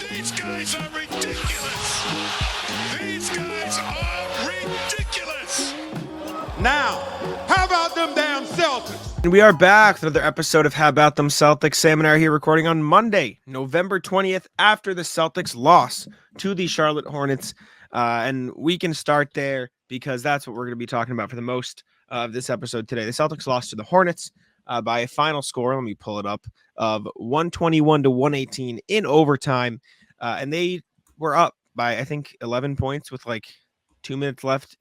These guys are ridiculous. These guys are ridiculous. Now, how about them damn Celtics? And we are back with another episode of How About Them Celtics. Sam and I are here recording on Monday, November 20th, after the Celtics loss to the Charlotte Hornets. And we can start there because that's what we're going to be talking about for the most of this episode today. The Celtics lost to the Hornets by a final score, let me pull it up, of 121-118 in overtime. And they were up by, I think, 11 points with like 2 minutes left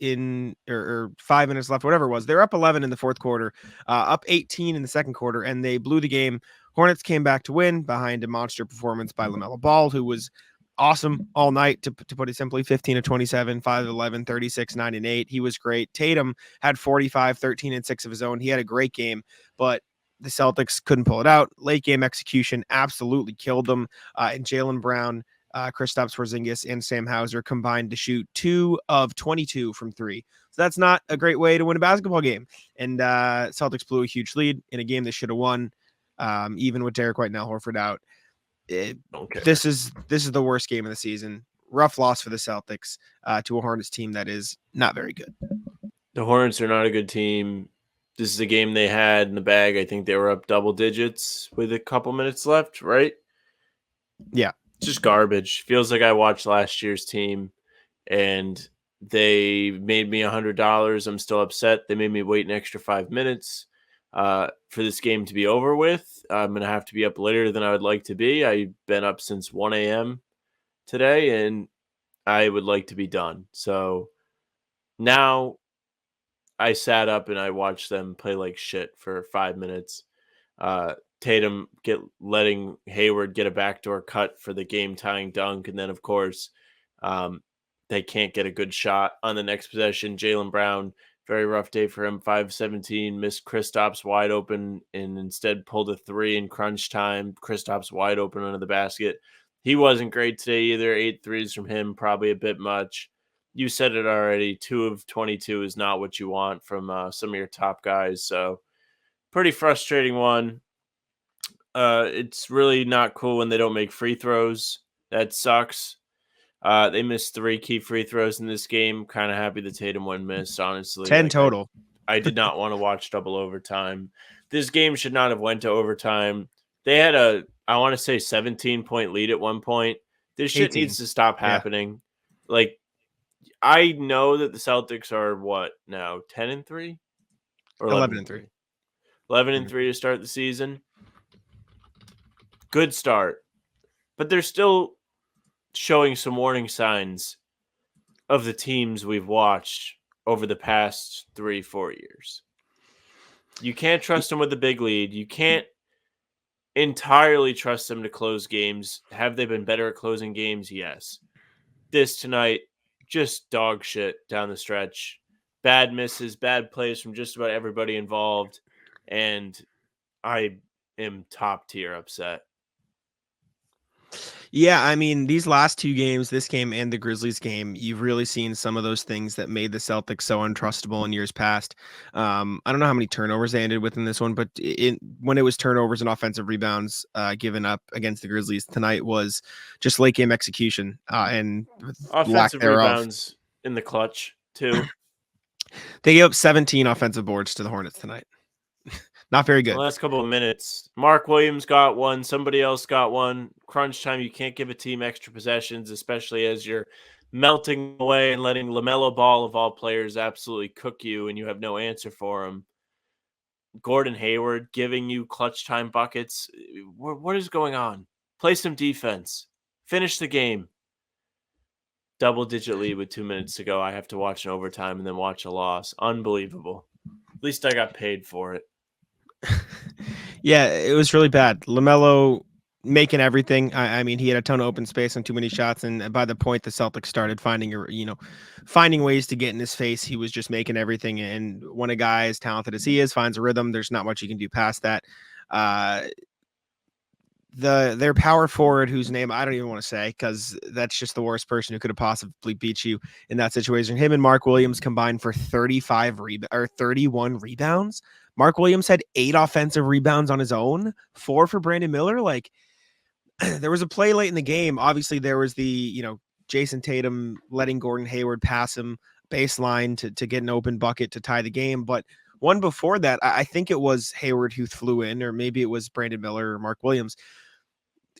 or 5 minutes left, whatever it was. They're up 11 in the fourth quarter, up 18 in the second quarter, and they blew the game. Hornets came back to win behind a monster performance by LaMelo Ball, who was awesome all night, to put it simply. 15 of 27, 5 of 11, 36, 9 and 8. He was great. Tatum had 45, 13 and 6 of his own. He had a great game, but the Celtics couldn't pull it out. Late game execution absolutely killed them. And Jaylen Brown, Kristaps, Porzingis, and Sam Hauser combined to shoot 2 of 22 from 3. So that's not a great way to win a basketball game. And Celtics blew a huge lead in a game they should have won, even with Derek White and Al Horford out. This is the worst game of the season. Rough loss for the Celtics to a Hornets team that is not very good. The Hornets are not a good team. This is a game they had in the bag. I think they were up double digits with a couple minutes left, right? Yeah. Just garbage. Feels like I watched last year's team and they made me $100. I'm still upset. They made me wait an extra 5 minutes for this game to be over with. I'm going to have to be up later than I would like to be. I've been up since 1 a.m. today and I would like to be done. So now I sat up and I watched them play like shit for 5 minutes. Tatum letting Hayward get a backdoor cut for the game-tying dunk. And then, of course, they can't get a good shot on the next possession. Jaylen Brown, very rough day for him, 5-17, missed Kristaps wide open and instead pulled a 3 in crunch time. Kristaps wide open under the basket. He wasn't great today either. 8 threes from him, probably a bit much. You said it already. 2 of 22 is not what you want from some of your top guys. So pretty frustrating one. It's really not cool when they don't make free throws. That sucks. They missed 3 key free throws in this game. Kind of happy the Tatum one missed, honestly. 10 total. I did not want to watch double overtime. This game should not have went to overtime. They had I want to say 17-point lead at one point. This shit 18. needs to stop happening. Yeah. Like, I know that the Celtics are what now, 10-3 or 11-3. 11-3 to start the season. Good start, but they're still showing some warning signs of the teams we've watched over the past 3-4 years. You can't trust them with a big lead. You can't entirely trust them to close games. Have they been better at closing games? Yes. This tonight, just dog shit down the stretch. Bad misses, bad plays from just about everybody involved. And I am top tier upset. Yeah, I mean, these last 2 games, this game and the Grizzlies game, you've really seen some of those things that made the Celtics so untrustable in years past. I don't know how many turnovers they ended with in this one, but when it was turnovers and offensive rebounds given up against the Grizzlies, tonight was just late game execution and offensive rebounds in the clutch too. They gave up 17 offensive boards to the Hornets tonight. Not very good. The last couple of minutes, Mark Williams got one. Somebody else got one. Crunch time, you can't give a team extra possessions, especially as you're melting away and letting LaMelo Ball, of all players, absolutely cook you, and you have no answer for him. Gordon Hayward giving you clutch time buckets. What is going on? Play some defense. Finish the game. Double-digit lead with 2 minutes to go. I have to watch an overtime and then watch a loss. Unbelievable. At least I got paid for it. Yeah, it was really bad. LaMelo making everything. I mean, he had a ton of open space and too many shots. And by the point the Celtics started finding ways to get in his face, he was just making everything. And when a guy as talented as he is finds a rhythm, there's not much you can do past that. Their power forward, whose name I don't even want to say because that's just the worst person who could have possibly beat you in that situation. Him and Mark Williams combined for 31 rebounds. Mark Williams had 8 offensive rebounds on his own, 4 for Brandon Miller. Like, there was a play late in the game. Obviously, there was the Jason Tatum letting Gordon Hayward pass him baseline to get an open bucket to tie the game. But one before that, I think it was Hayward who flew in, or maybe it was Brandon Miller or Mark Williams.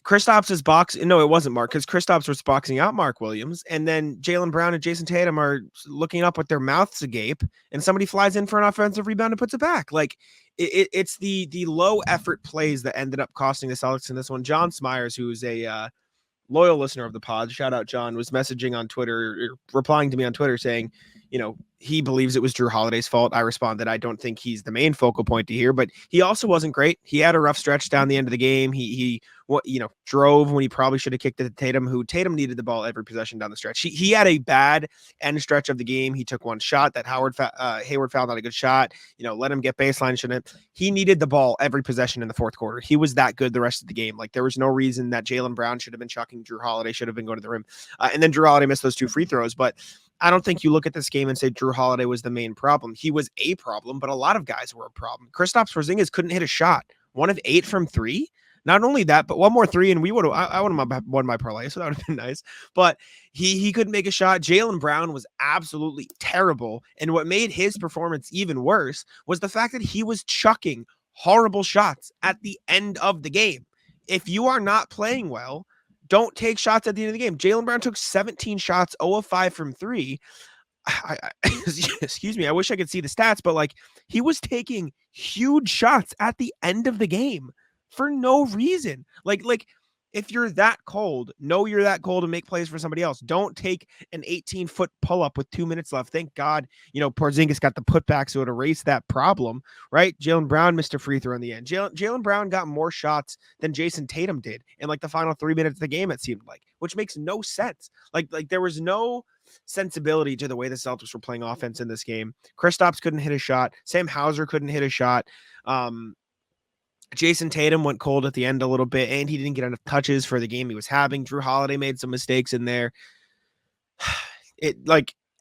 Kristaps is boxing. No, it wasn't Mark, because Kristaps was boxing out Mark Williams, and then Jaylen Brown and Jason Tatum are looking up with their mouths agape, and somebody flies in for an offensive rebound and puts it back. Like it's the low effort plays that ended up costing the Celtics in this one. John Smyers, who's a loyal listener of the pod, shout out John, was messaging on Twitter, or replying to me on Twitter saying, he believes it was Drew Holiday's fault. I responded, I don't think he's the main focal point to here, but he also wasn't great. He had a rough stretch down the end of the game. He drove when he probably should have kicked it to Tatum, who Tatum needed the ball every possession down the stretch. He had a bad end stretch of the game. He took one shot that Hayward found not a good shot, let him get baseline. Shouldn't. He needed the ball every possession in the fourth quarter. He was that good the rest of the game. Like, there was no reason that Jaylen Brown should have been chucking Drew Holiday, should have been going to the rim. And then Drew Holiday missed those 2 free throws, but I don't think you look at this game and say Drew Holiday was the main problem. He was a problem, but a lot of guys were a problem. Kristaps Porzingis couldn't hit a shot. 1 of 8 from 3. Not only that, but one more 3, and I would have won my parlay, so that would have been nice. But he couldn't make a shot. Jaylen Brown was absolutely terrible, and what made his performance even worse was the fact that he was chucking horrible shots at the end of the game. If you are not playing well, don't take shots at the end of the game. Jaylen Brown took 17 shots, 0 of 5 from 3. Excuse me, I wish I could see the stats, but he was taking huge shots at the end of the game for no reason. Like if you're that cold, know you're that cold and make plays for somebody else. Don't take an 18-foot pull-up with 2 minutes left. Thank God, Porzingis got the putback, so it erased that problem, right? Jaylen Brown missed a free throw in the end. Jaylen Brown got more shots than Jason Tatum did in the final 3 minutes of the game, it seemed like, which makes no sense. Like there was no sensibility to the way the Celtics were playing offense in this game. Kristaps couldn't hit a shot. Sam Hauser couldn't hit a shot. Jason Tatum went cold at the end a little bit, and he didn't get enough touches for the game he was having. Drew Holiday made some mistakes in there.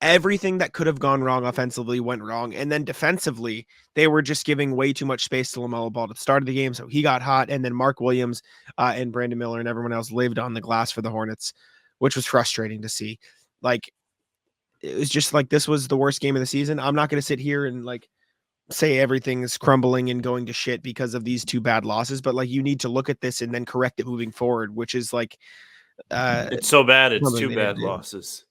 Everything that could have gone wrong offensively went wrong. And then defensively, they were just giving way too much space to LaMelo Ball at the start of the game. So he got hot. And then Mark Williams and Brandon Miller and everyone else lived on the glass for the Hornets, which was frustrating to see. It was just this was the worst game of the season. I'm not going to sit here and say everything is crumbling and going to shit because of these 2 bad losses, but you need to look at this and then correct it moving forward, which is it's so bad. It's 2 bad losses.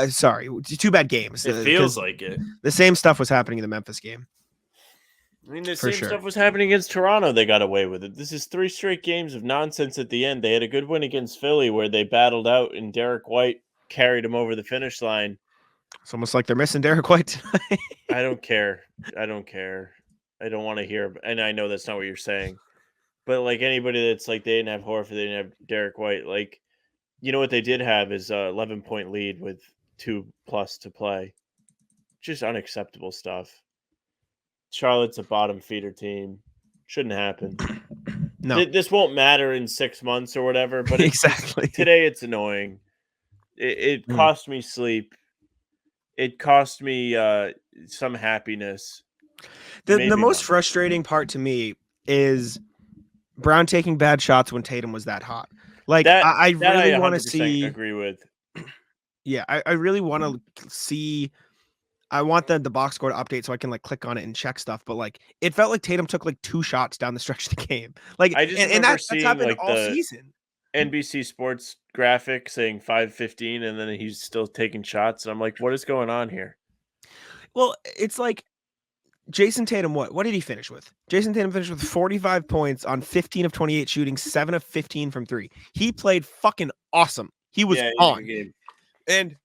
Sorry, 2 bad games. It feels like it. The same stuff was happening in the Memphis game. I mean, the same stuff was happening against Toronto. They got away with it. This is 3 straight games of nonsense at the end. They had a good win against Philly where they battled out and Derek White carried him over the finish line. It's almost like they're missing Derek White tonight. I don't care. I don't want to hear. And I know that's not what you're saying. But anybody that's they didn't have Horford, they didn't have Derek White. What they did have is a 11-point lead with 2+ to play. Just unacceptable stuff. Charlotte's a bottom feeder team. Shouldn't happen. No. This won't matter in 6 months or whatever. But exactly. Today it's annoying. It cost me sleep. It cost me some happiness. The most frustrating part to me is Brown taking bad shots when Tatum was that hot. I really want to see. Agree with. Yeah, I really want to see. I want the box score to update so I can click on it and check stuff. But it felt like Tatum took 2 shots down the stretch of the game. That's happened all season. NBC Sports graphic saying 5:15, and then he's still taking shots. And I'm like, what is going on here? Well, it's Jason Tatum, what did he finish with? Jason Tatum finished with 45 points on 15 of 28 shooting, 7 of 15 from 3. He played fucking awesome. He was on. And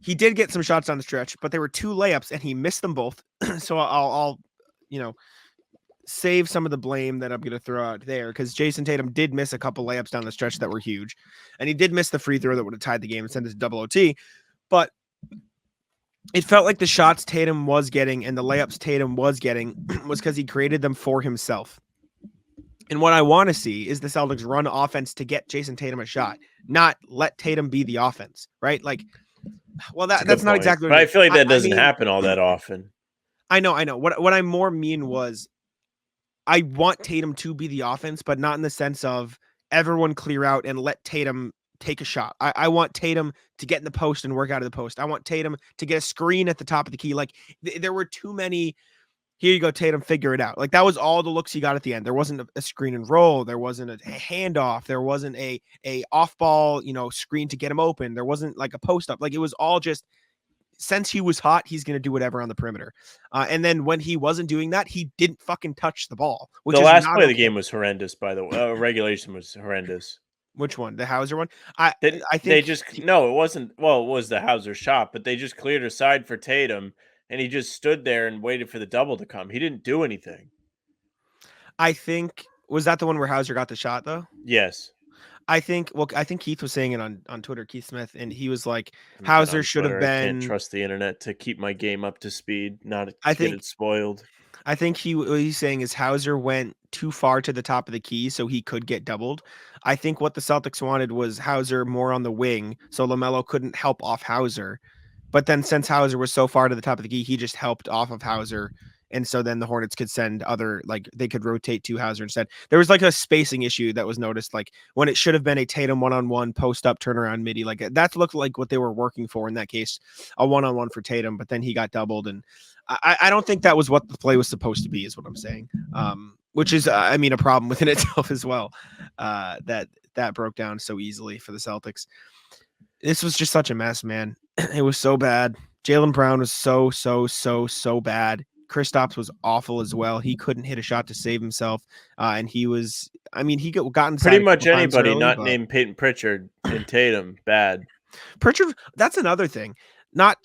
he did get some shots on the stretch, but there were 2 layups, and he missed them both. So I'll save some of the blame that I'm going to throw out there, because Jason Tatum did miss a couple layups down the stretch that were huge, and he did miss the free throw that would have tied the game and sent us to double OT. But it felt like the shots Tatum was getting and the layups Tatum was getting was because he created them for himself. And what I want to see is the Celtics run offense to get Jason Tatum a shot, not let Tatum be the offense, right? That's not exactly what I feel like that doesn't happen all that often. I know. What I more mean was I want Tatum to be the offense, but not in the sense of everyone clear out and let Tatum take a shot. I want Tatum to get in the post and work out of the post. I want Tatum to get a screen at the top of the key. Like there were too many. Here you go, Tatum, figure it out. Like that was all the looks he got at the end. There wasn't a screen and roll. There wasn't a handoff. There wasn't a off ball, screen to get him open. There wasn't like a post up. Like it was all just, since he was hot, he's going to do whatever on the perimeter. And then when he wasn't doing that, he didn't fucking touch the ball. Which the is last not play of okay. the game was horrendous, by the way. Regulation was horrendous. Which one? The Hauser one? I think they just no, it wasn't. Well, it was the Hauser shot, but they just cleared aside for Tatum, and he just stood there and waited for the double to come. He didn't do anything. I think, was that the one where Hauser got the shot though? Yes. I think Keith was saying it on Twitter, Keith Smith, and he was like, Hauser should have been. I can't trust the internet to keep my game up to speed, not get it spoiled. I think what he's saying is Hauser went too far to the top of the key so he could get doubled. I think what the Celtics wanted was Hauser more on the wing so LaMelo couldn't help off Hauser. But then since Hauser was so far to the top of the key, he just helped off of Hauser. And so then the Hornets could send they could rotate to Hauser instead. There was like a spacing issue that was noticed, like when it should have been a Tatum one-on-one post-up turnaround midi. Like that looked like what they were working for in that case, a one-on-one for Tatum, but then he got doubled. And I don't think that was what the play was supposed to be, is what I'm saying. Which is, a problem within itself as well. That broke down so easily for the Celtics. This was just such a mess, man. It was so bad. Jaylen Brown was so bad. Kristaps was awful as well. He couldn't hit a shot to save himself. And he was, he got inside pretty much anybody early, not named Payton Pritchard and Tatum bad. Pritchard, that's another thing.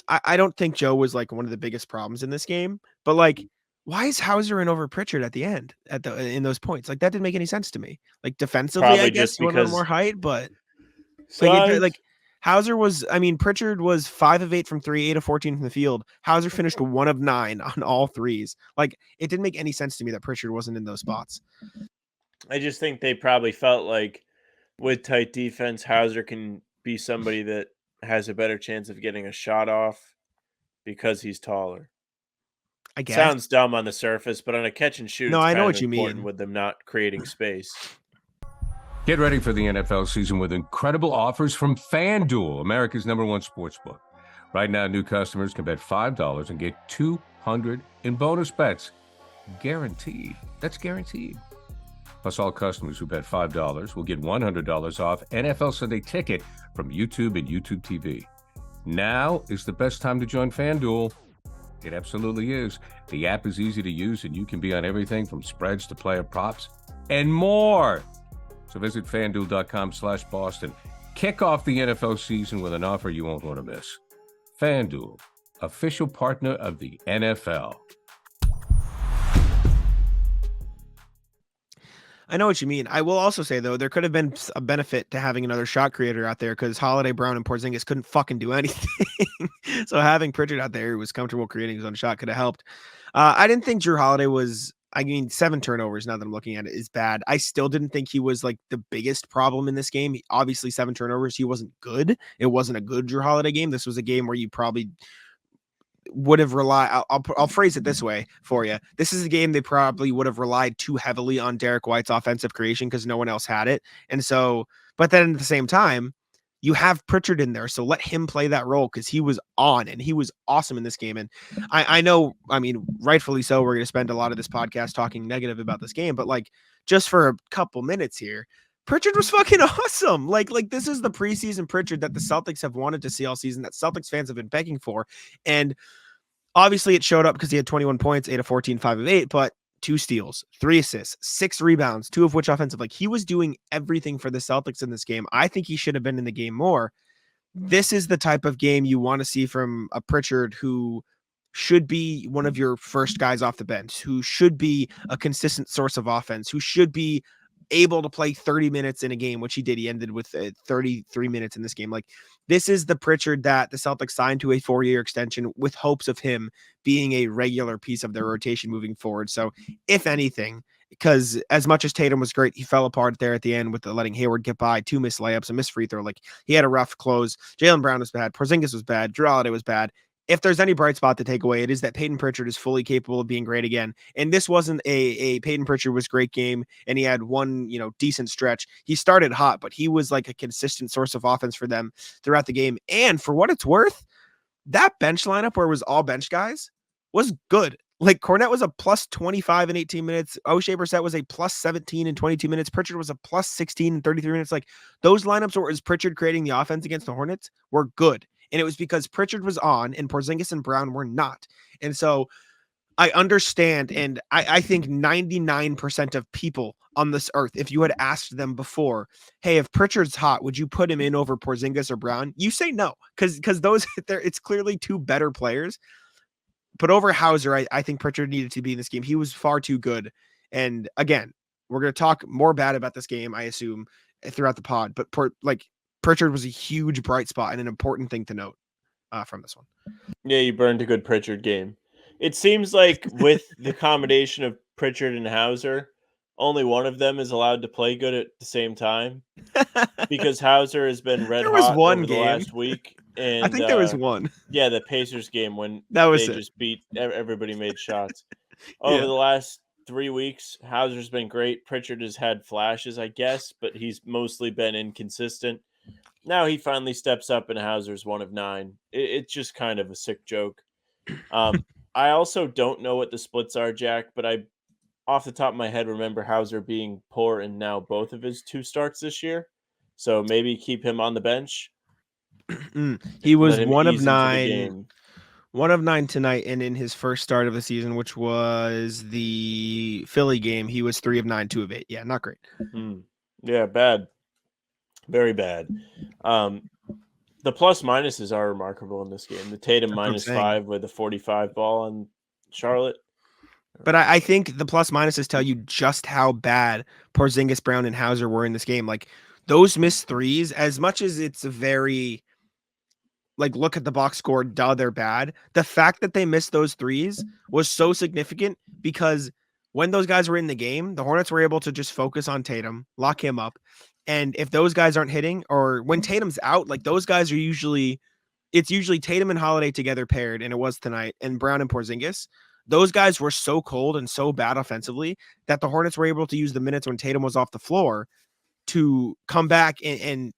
I don't think Joe was like one of the biggest problems in this game, but like, why is Hauser in over Pritchard at the end in those points? Like that didn't make any sense to me. Like defensively, Probably I guess just you want a little because more height, but size. like Hauser was, Pritchard was 5 of 8 from 3, 8 of 14 from the field. Hauser finished 1 of 9 on all threes. Like it didn't make any sense to me that Pritchard wasn't in those spots. I just think they probably felt like with tight defense, Hauser can be somebody that has a better chance of getting a shot off because he's taller. I guess. Sounds dumb on the surface, but on a catch and shoot, no, it's I know kind what you of important mean. with them not creating space. Get ready for the NFL season with incredible offers from FanDuel, America's #1 sportsbook. Right now, new customers can bet $5 and get $200 in bonus bets. Guaranteed. That's guaranteed. Plus, all customers who bet $5 will get $100 off NFL Sunday Ticket from YouTube and YouTube TV. Now is the best time to join FanDuel. It absolutely is. The app is easy to use, and you can be on everything from spreads to player props and more. So visit FanDuel.com/Boston. Kick off the NFL season with an offer you won't want to miss. FanDuel, official partner of the NFL. I know what you mean. I will also say, though, there could have been a benefit to having another shot creator out there because Holiday, Brown, and Porzingis couldn't fucking do anything. So having Pritchard out there who was comfortable creating his own shot could have helped. I didn't think Drew Holiday was, 7 turnovers, now that I'm looking at it, is bad. I still didn't think he was like the biggest problem in this game. Obviously, 7 turnovers. He wasn't good. It wasn't a good Drew Holiday game. This was a game where you probably would have relied. I'll phrase it this way for you. This is a game they probably would have relied too heavily on Derek White's offensive creation because no one else had it. And so, but then at the same time, you have Pritchard in there, so let him play that role because he was on and he was awesome in this game. And I know, rightfully so, we're going to spend a lot of this podcast talking negative about this game, but like just for a couple minutes here, Pritchard was fucking awesome. Like this is the preseason Pritchard that the Celtics have wanted to see all season, that Celtics fans have been begging for. And obviously it showed up because he had 21 points, 8 of 14, 5 of 8, but 2 steals, 3 assists, 6 rebounds, 2 of which offensive. Like he was doing everything for the Celtics in this game. I think he should have been in the game more. This is the type of game you want to see from a Pritchard who should be one of your first guys off the bench, who should be a consistent source of offense, who should be able to play 30 minutes in a game, which he did. He ended with 33 minutes in this game. Like this is the Pritchard that the Celtics signed to a 4-year extension with hopes of him being a regular piece of their rotation moving forward. So if anything, because as much as Tatum was great, he fell apart there at the end with letting Hayward get by, 2 missed layups, a missed free throw. Like he had a rough close. Jaylen Brown was bad. Porzingis was bad. Drew Holiday was bad. if there's any bright spot to take away, it is that Payton Pritchard is fully capable of being great again. And this wasn't a Payton Pritchard was great game, and he had one, decent stretch. He started hot, but he was like a consistent source of offense for them throughout the game. And for what it's worth, that bench lineup where it was all bench guys was good. Like Cornette was a plus 25 in 18 minutes. O'Shea Brissett was a plus 17 in 22 minutes. Pritchard was a plus 16 in 33 minutes. Like those lineups where it was Pritchard creating the offense against the Hornets were good. And it was because Pritchard was on and Porzingis and Brown were not. And so I understand. And I think 99% of people on this earth, if you had asked them before, hey, if Pritchard's hot, would you put him in over Porzingis or Brown? You say no, because those it's clearly two better players. But over Hauser, I think Pritchard needed to be in this game. He was far too good. And again, we're going to talk more bad about this game, I assume, throughout the pod. But Pritchard was a huge bright spot and an important thing to note from this one. Yeah, you burned a good Pritchard game. It seems like with the combination of Pritchard and Hauser, only one of them is allowed to play good at the same time, because Hauser has been red hot over the last week. And I think there was one. Yeah, the Pacers game when just beat everybody, made shots. Over the last 3 weeks, Hauser's been great. Pritchard has had flashes, I guess, but he's mostly been inconsistent. Now he finally steps up, and Hauser's 1 of 9. It's just kind of a sick joke. I also don't know what the splits are, Jack, but I, off the top of my head, remember Hauser being poor in now both of his 2 starts this year. So maybe keep him on the bench. He was 1 of 9. 1 of 9 tonight, and in his first start of the season, which was the Philly game, he was 3 of 9, 2 of 8. Yeah, not great. Yeah, bad. Very bad. The plus minuses are remarkable in this game. The Tatum -5 with a 45 ball on Charlotte. But I think the plus minuses tell you just how bad Porzingis, Brown, and Hauser were in this game. Like those missed threes, as much as it's a very look at the box score, they're bad. The fact that they missed those threes was so significant because when those guys were in the game, the Hornets were able to just focus on Tatum, lock him up. And if those guys aren't hitting, or when Tatum's out, those guys are usually Tatum and Holiday together paired, and it was tonight, and Brown and Porzingis. Those guys were so cold and so bad offensively that the Hornets were able to use the minutes when Tatum was off the floor to come back and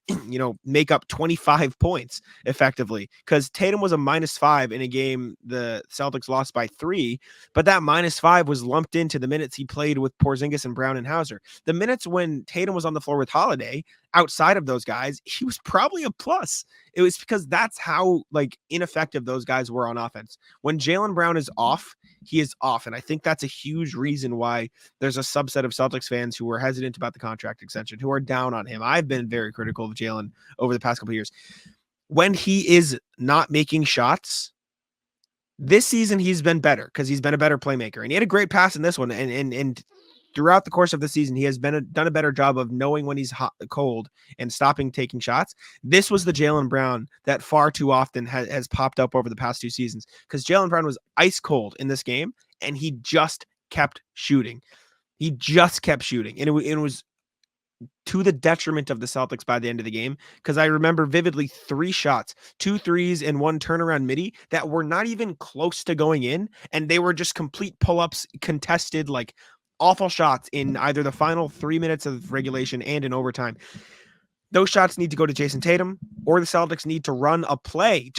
make up 25 points effectively, because Tatum was a -5 in a game the Celtics lost by 3, but that -5 was lumped into the minutes he played with Porzingis and Brown and Hauser. The minutes when Tatum was on the floor with Holiday, outside of those guys, he was probably a plus. It was because that's how ineffective those guys were on offense. When Jaylen Brown is off, he is off. And I think that's a huge reason why there's a subset of Celtics fans who are hesitant about the contract extension, who are down on him. I've been very critical of Jaylen over the past couple of years. When he is not making shots, this season he's been better because he's been a better playmaker. And he had a great pass in this one. And throughout the course of the season, he has done a better job of knowing when he's cold and stopping taking shots. This was the Jaylen Brown that far too often has popped up over the past 2 seasons, because Jaylen Brown was ice cold in this game, and he just kept shooting. And it was to the detriment of the Celtics by the end of the game, because I remember vividly 3 shots, 2 threes, and 1 turnaround midi that were not even close to going in, and they were just complete pull-ups, contested, awful shots in either the final 3 minutes of regulation and in overtime. Those shots need to go to Jason Tatum, or the Celtics need to run a play.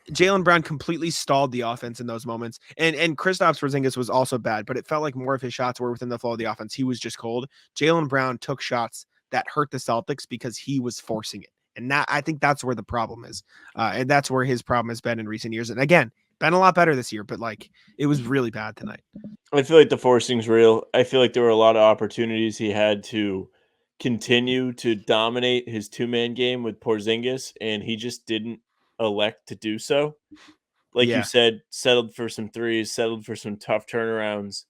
Jaylen Brown completely stalled the offense in those moments. And Kristaps Porzingis was also bad, but it felt like more of his shots were within the flow of the offense. He was just cold. Jaylen Brown took shots that hurt the Celtics because he was forcing it. And I think that's where the problem is. And that's where his problem has been in recent years. And again, been a lot better this year, but it was really bad tonight. I feel like the forcing's real. I feel like there were a lot of opportunities he had to continue to dominate his 2-man game with Porzingis, and he just didn't elect to do so. You said, settled for some threes, settled for some tough turnarounds.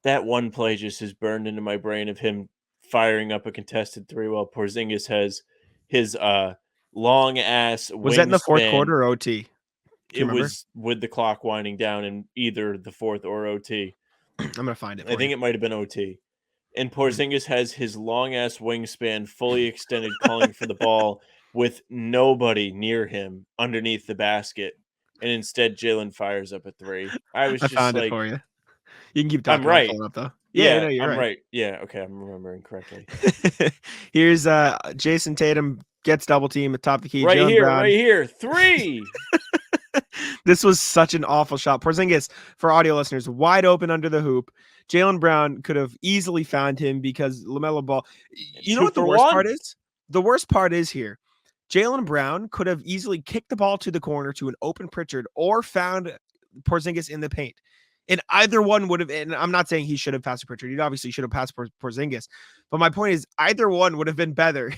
That one play just is burned into my brain of him firing up a contested 3 while Porzingis has his long ass wingspan. Was that in the fourth quarter or OT? It was with the clock winding down in either the fourth or OT. I'm going to find it. I think it might have been OT. And Porzingis has his long-ass wingspan fully extended, calling for the ball with nobody near him underneath the basket. and instead Jaylen fires up a 3. I was I just found it like, for you. You can keep I'm talking. I'll right. pull it up though. Yeah, Yeah, no, you're I'm right. right. Yeah, okay, I'm remembering correctly. Here's Jason Tatum gets double team atop the key. Right Jaylen here, Brown. right here. 3. This was such an awful shot. Porzingis, for audio listeners, wide open under the hoop. Jaylen Brown could have easily found him because LaMelo Ball. You know 2 what the for worst 1. part is? The worst part is here. Jaylen Brown could have easily kicked the ball to the corner to an open Pritchard or found Porzingis in the paint. And either one would have, and I'm not saying he should have passed to Pritchard. He obviously should have passed Porzingis. But my point is, either one would have been better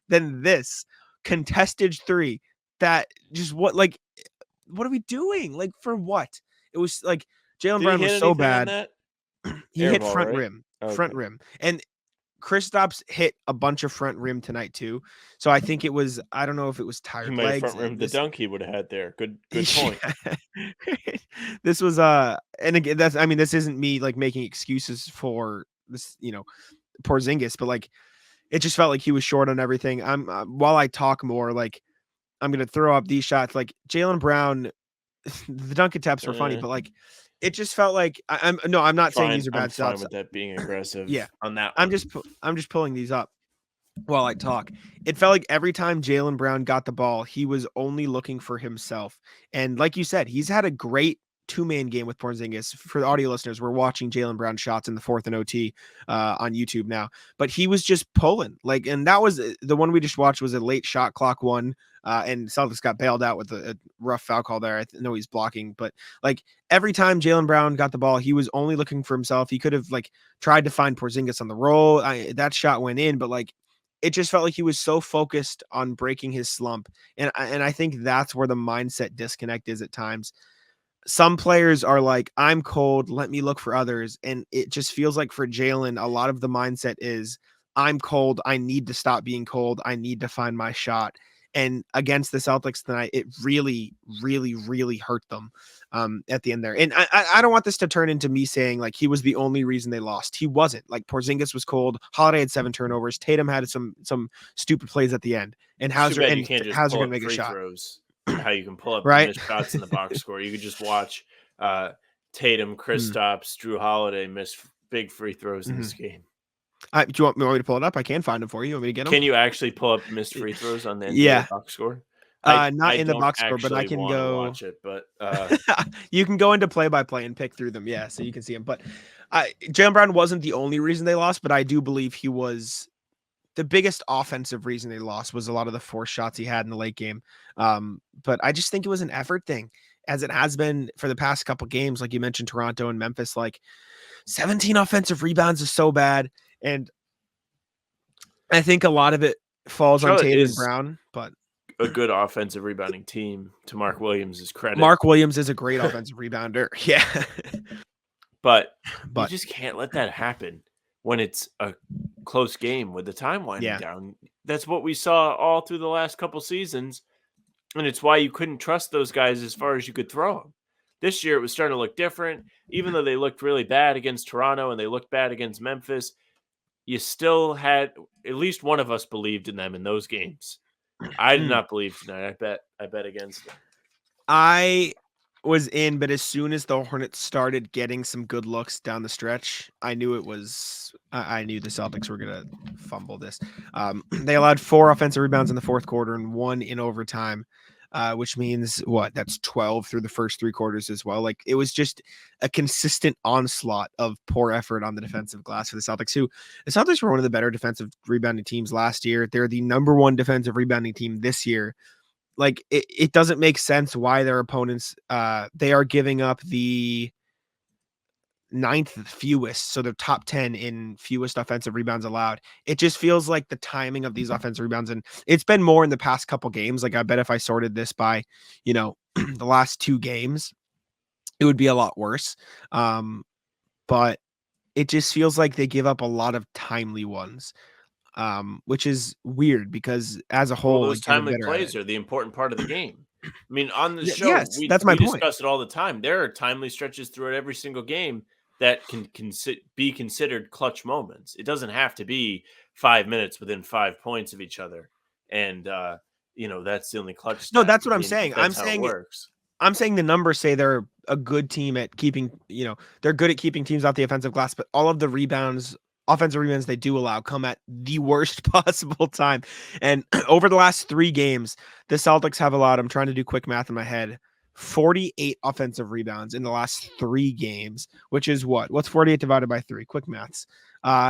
than this contested 3 that just what are we doing? Like, for what? It was like Jaylen Brown was so bad. He hit Airball, front right? rim, Okay. front rim. And Kristaps hit a bunch of front rim tonight too. So I think it was, I don't know if it was tired He might have legs. front rimmed the dunk he would have had there. Good point. This was and again, this isn't me like making excuses for this, Porzingis, but like it just felt like he was short on everything. While I talk more, like I'm gonna throw up these shots. Like Jaylen Brown, the dunk attempts were funny, but like it just felt like I'm not saying these are bad I'm fine shots. with that being aggressive. Yeah, on that. I'm just pulling these up while I talk. It felt like every time Jaylen Brown got the ball, he was only looking for himself. And like you said, he's had a great 2-man game with Porzingis. For the audio listeners, we're watching Jaylen Brown shots in the 4th and OT on YouTube now, but he was just pulling and that was the one we just watched was a late shot clock one. And Celtics got bailed out with a rough foul call there. I know he's blocking, but like every time Jaylen Brown got the ball, he was only looking for himself. He could have tried to find Porzingis on the roll. That shot went in, but it just felt like he was so focused on breaking his slump. And I think that's where the mindset disconnect is at times. Some players are like, I'm cold, let me look for others. And it just feels like for Jaylen, a lot of the mindset is, I'm cold, I need to stop being cold, I need to find my shot. And against the Celtics tonight, it really, really, really hurt them at the end there. And I don't want this to turn into me saying like he was the only reason they lost. He wasn't. Like Porzingis was cold. Holiday had 7 turnovers. Tatum had some stupid plays at the end. And Hauser gonna make a shot. How you can pull up right? missed shots in the box score. You could just watch Tatum, Kristaps, Drew Holiday miss big free throws in this game. Do you want me to pull it up? I can find them for you. You want me to get them? Can you actually pull up missed free throws on the NBA box score? Not in the box score, but I can go watch it. But you can go into play-by-play and pick through them. Yeah, so you can see them. But Jaylen Brown wasn't the only reason they lost, but I do believe he was the biggest offensive reason they lost was a lot of the forced shots he had in the late game. But I just think it was an effort thing, as it has been for the past couple games. Like you mentioned, Toronto and Memphis, 17 offensive rebounds is so bad. And I think a lot of it falls on Tatum and Brown, but a good offensive rebounding team, to Mark Williams' credit. Mark Williams is a great offensive rebounder. Yeah. But you just can't let that happen when it's a close game with the time winding down. That's what we saw all through the last couple seasons, and it's why you couldn't trust those guys as far as you could throw them. This year it was starting to look different. Even though they looked really bad against Toronto and they looked bad against Memphis, you still had at least one of us believed in them in those games. I did not believe tonight. I bet against them. I was in, but as soon as the Hornets started getting some good looks down the stretch, I knew I knew the Celtics were going to fumble this. They allowed 4 offensive rebounds in the 4th quarter and 1 in overtime, which means that's 12 through the first 3 quarters as well. It was just a consistent onslaught of poor effort on the defensive glass for the Celtics, the Celtics were one of the better defensive rebounding teams last year. They're the number 1 defensive rebounding team this year. It doesn't make sense why their opponents, they are giving up the 9th fewest, so they're top 10 in fewest offensive rebounds allowed. It just feels like the timing of these offensive rebounds, and it's been more in the past couple games. I bet if I sorted this by, the last 2 games, it would be a lot worse. But it just feels like they give up a lot of timely ones, which is weird because as a whole, those timely plays are the important part of the game. I mean, on the show, yes, we that's my point. Discuss it all the time. There are timely stretches throughout every single game that can be considered clutch moments. It doesn't have to be 5 minutes within 5 points of each other. And, that's the only clutch. No, that's what I'm saying. I'm saying it works. I'm saying the numbers say they're a good team at keeping, they're good at keeping teams off the offensive glass, but all of the offensive rebounds they do allow come at the worst possible time. And over the last 3 games, the Celtics have allowed, I'm trying to do quick math in my head, 48 offensive rebounds in the last 3 games, which is what's 48 divided by 3? Quick maths.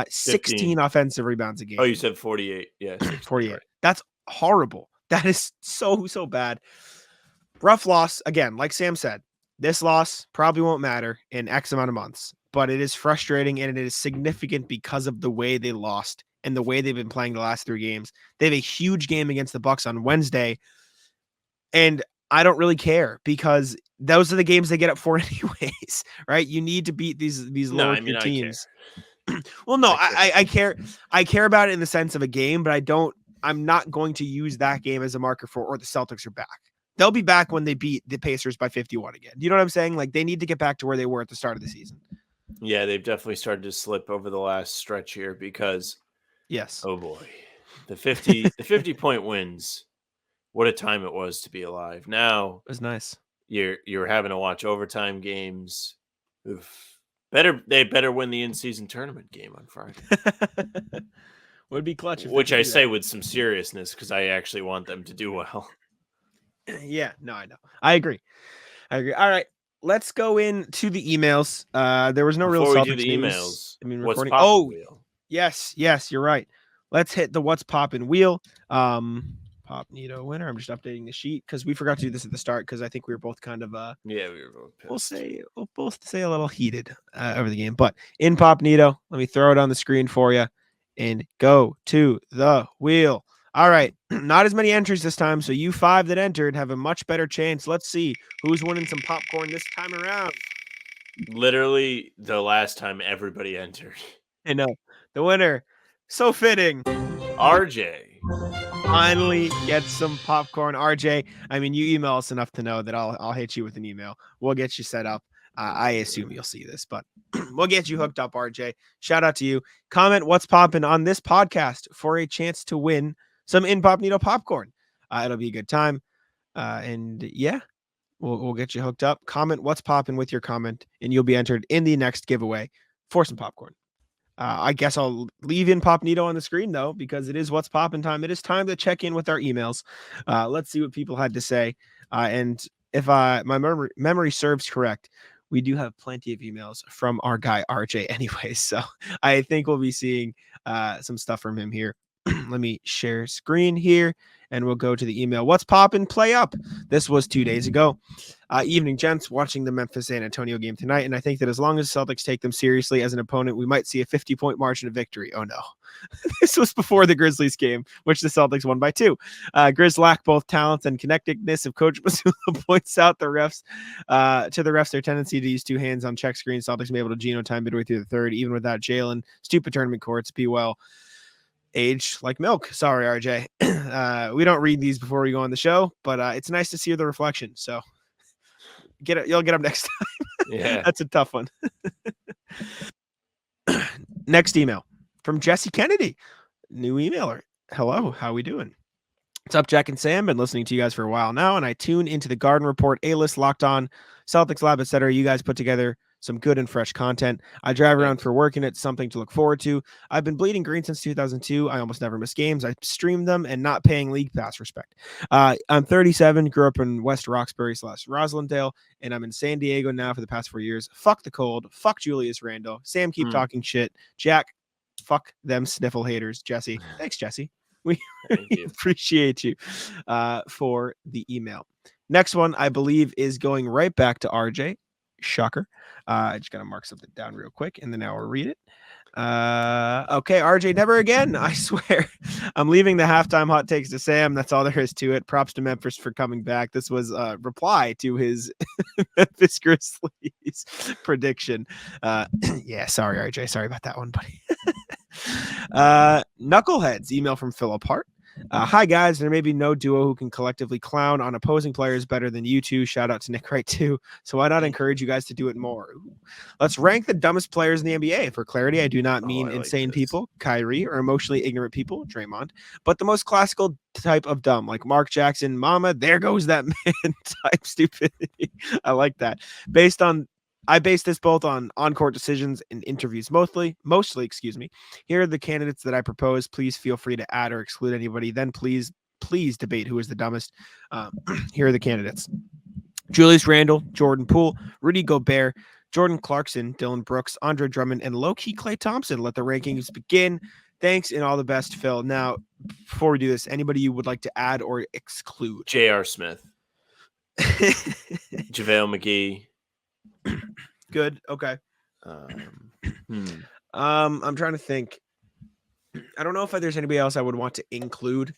16 offensive rebounds a game. Oh, you said 48. Yeah. 48. Right. That's horrible. That is so bad. Rough loss. Again, like Sam said, this loss probably won't matter in X amount of months, but it is frustrating and it is significant because of the way they lost and the way they've been playing the last 3 games. They have a huge game against the Bucks on Wednesday, and I don't really care because those are the games they get up for anyways, right? You need to beat these lower tier teams. Well, no, I care. I care about it in the sense of a game, but I'm not going to use that game as a marker for, or the Celtics are back. They'll be back when they beat the Pacers by 51 again. You know what I'm saying? Like, they need to get back to where they were at the start of the season. Yeah, they've definitely started to slip over the last stretch here because, yes, oh boy, the 50-point wins. What a time it was to be alive. Now it was nice. You're having to watch overtime games. Oof. They better win the in-season tournament game on Friday. Would be clutch. Which I say with some seriousness because I actually want them to do well. Yeah, no, I know. I agree. All right, let's go into the emails. There was no Before real we Celtics do the news. emails. I mean, what's recording. poppin' wheel? Yes, you're right. Let's hit the what's poppin' wheel. Inpopnito winner. I'm just updating the sheet because we forgot to do this at the start because I think we were both kind of yeah, we were both pissed. We'll both say a little heated over the game. But Inpopnito, let me throw it on the screen for you and go to the wheel. All right, not as many entries this time, so you 5 that entered have a much better chance. Let's see who's winning some popcorn this time around. Literally the last time everybody entered. I know. The winner, so fitting. RJ. Finally get some popcorn. RJ, I mean, you email us enough to know that I'll hit you with an email. We'll get you set up. I assume you'll see this, but we'll get you hooked up, RJ. Shout out to you. Comment what's popping on this podcast for a chance to win some Inpopnito popcorn. It'll be a good time. And yeah, we'll get you hooked up. Comment what's popping with your comment, and you'll be entered in the next giveaway for some popcorn. I guess I'll leave Inpopnito on the screen, though, because it is what's popping time. It is time to check in with our emails. Let's see what people had to say. And if my memory serves correct, we do have plenty of emails from our guy RJ anyway. So I think we'll be seeing some stuff from him here. Let me share screen here and we'll go to the email. What's poppin'? Play up. This was 2 days ago. Evening, gents, watching the Memphis San Antonio game tonight. And I think that as long as Celtics take them seriously as an opponent, we might see a 50-point margin of victory. Oh no. This was before the Grizzlies game, which the Celtics won by 2. Grizz lack both talent and connectedness. If Coach Mazzulla points out to the refs their tendency to use 2 hands on check screens, Celtics may be able to Geno time midway through the third, even without Jaylen. Stupid tournament courts. Be well. Age like milk. Sorry, RJ. We don't read these before we go on the show, but it's nice to see the reflection. So you'll get them next time. Yeah, that's a tough one. Next email from Jesse Kennedy, new emailer. Hello, how we doing? What's up, Jack and Sam? Been listening to you guys for a while now, and I tune into the Garden Report, A-List, Locked On, Celtics Lab, etc. You guys put together some good and fresh content. I drive around for work, and it's something to look forward to. I've been bleeding green since 2002. I almost never miss games. I stream them and not paying league pass respect. I'm 37, grew up in West Roxbury / Roslindale, and I'm in San Diego now for the past 4 years. Fuck the cold. Fuck Julius Randle. Sam, keep talking shit. Jack, fuck them sniffle haters. Jesse. Thanks, Jesse. We appreciate you for the email. Next one, I believe, is going right back to RJ. Shocker. I just got to mark something down real quick, and then now I'll read it. Okay, RJ, never again. I swear. I'm leaving the halftime hot takes to Sam. That's all there is to it. Props to Memphis for coming back. This was a reply to his Memphis Grizzlies prediction. Yeah, sorry, RJ. Sorry about that one, buddy. Knuckleheads email from Philip Hart. Hi, guys. There may be no duo who can collectively clown on opposing players better than you two. Shout out to Nick Wright, too. So why not encourage you guys to do it more? Ooh. Let's rank the dumbest players in the NBA. For clarity, I do not mean I like insane this. people, Kyrie, or emotionally ignorant people, Draymond, but the most classical type of dumb, like Mark Jackson, mama, there goes that man type stupidity. I like that. I base this both on on-court decisions and interviews mostly, excuse me. Here are the candidates that I propose. Please feel free to add or exclude anybody. Then please debate who is the dumbest. Here are the candidates. Julius Randle, Jordan Poole, Rudy Gobert, Jordan Clarkson, Dylan Brooks, Andre Drummond, and low-key Klay Thompson. Let the rankings begin. Thanks and all the best, Phil. Now, before we do this, anybody you would like to add or exclude? J.R. Smith. JaVale McGee. Good. Okay. I'm trying to think. I don't know if there's anybody else I would want to include.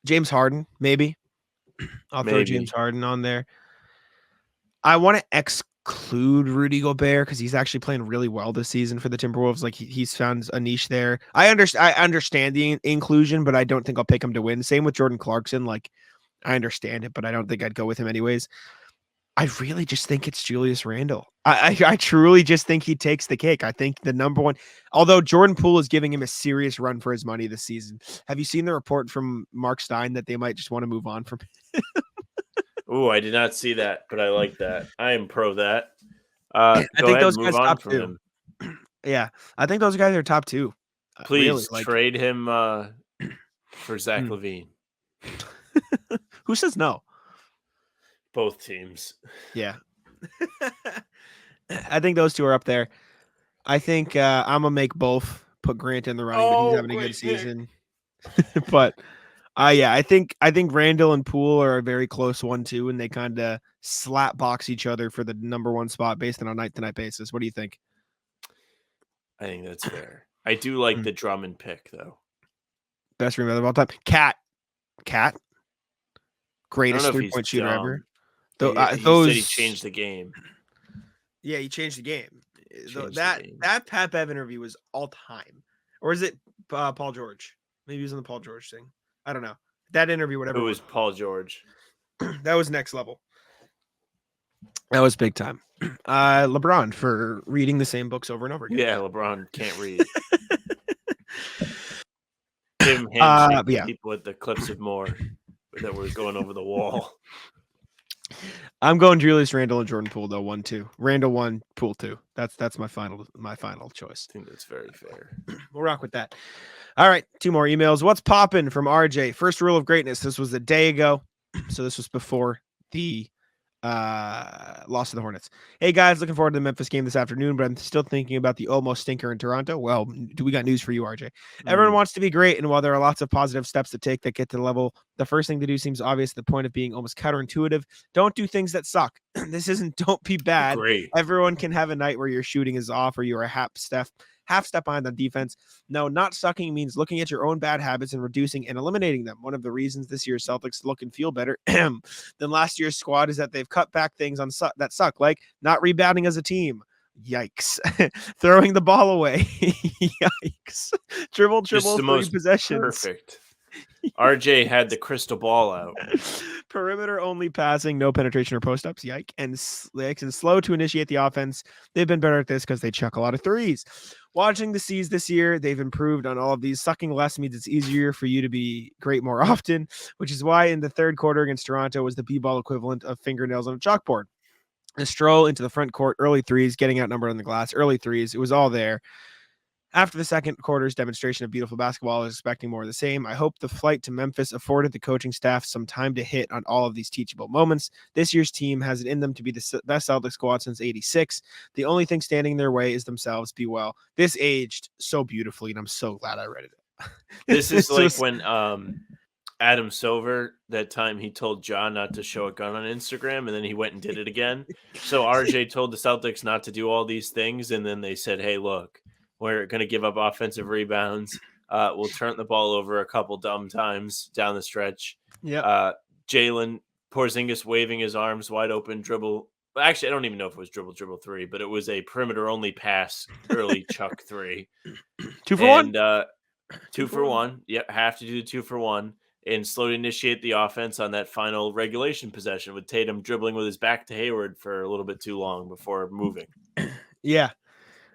James Harden, maybe. I'll throw James Harden on there. I want to exclude Rudy Gobert because he's actually playing really well this season for the Timberwolves. Like he's found a niche there. I understand the inclusion, but I don't think I'll pick him to win. Same with Jordan Clarkson. Like I understand it, but I don't think I'd go with him anyways. I really just think it's Julius Randle. I truly just think he takes the cake. I think the number one, although Jordan Poole is giving him a serious run for his money this season. Have you seen the report from Mark Stein that they might just want to move on from him? Oh, I did not see that, but I like that. I am pro that. I think those guys top two. Yeah, I think those guys are top two. Please trade him for Zach LaVine. Who says no? Both teams. Yeah. I think those two are up there. I think I'm going to make both put Grant in the running, but he's having a good season. But I think Randall and Poole are a very close 1-2, and they kind of slap box each other for the number one spot based on a night-to-night basis. What do you think? I think that's fair. I do like the Drummond pick, though. Best rebounder of all time. Cat. Greatest three-point shooter ever. He said he changed the game. Yeah, he changed the game. That Pat Bev interview was all time. Or is it Paul George? Maybe he was on the Paul George thing. I don't know. That interview, whatever. It was Paul George. That was next level. That was big time. LeBron for reading the same books over and over again. Yeah, LeBron can't read. Give him handshake people at the Clips of Moore that were going over the wall. I'm going Julius Randle and Jordan Poole though. 1-2. Randle 1, Poole 2. That's my final choice. I think that's very fair. We'll rock with that. All right, 2 more emails. What's poppin' from RJ? First rule of greatness. This was a day ago, so this was before the loss to the Hornets. Hey guys, looking forward to the Memphis game this afternoon, but I'm still thinking about the almost stinker in Toronto. Well, we got news for you, RJ. Everyone wants to be great, and while there are lots of positive steps to take that get to the level, the first thing to do seems obvious. The point of being almost counterintuitive. Don't do things that suck. This isn't don't be bad. Great. Everyone can have a night where your shooting is off or you're a half step behind on defense. No, not sucking means looking at your own bad habits and reducing and eliminating them. One of the reasons this year's Celtics look and feel better than last year's squad is that they've cut back things on that suck, like not rebounding as a team. Yikes. Throwing the ball away. Yikes. Dribble, 3 possessions. Perfect. RJ had the crystal ball out. Perimeter only passing, no penetration or post-ups. Yike. And slow to initiate the offense. They've been better at this because they chuck a lot of threes. Watching the C's this year, they've improved on all of these. Sucking less means it's easier for you to be great more often, which is why in the third quarter against Toronto was the B-ball equivalent of fingernails on a chalkboard. A stroll into the front court, early threes, getting outnumbered on the glass, early threes. It was all there. After the second quarter's demonstration of beautiful basketball, I was expecting more of the same. I hope the flight to Memphis afforded the coaching staff some time to hit on all of these teachable moments. This year's team has it in them to be the best Celtics squad since '86. The only thing standing in their way is themselves. Be well. This aged so beautifully, and I'm so glad I read it. This is like when Adam Silver, that time he told John not to show a gun on Instagram, and then he went and did it again. So RJ told the Celtics not to do all these things, and then they said, hey, look, we're going to give up offensive rebounds. We'll turn the ball over a couple dumb times down the stretch. Yeah. Jaylen, Porzingis waving his arms wide open, dribble. Actually, I don't even know if it was dribble 3, but it was a perimeter only pass, early chuck 3. 2 for 1. 2 for 1. Yep, have to do 2 for 1 and slowly initiate the offense on that final regulation possession with Tatum dribbling with his back to Hayward for a little bit too long before moving. Yeah,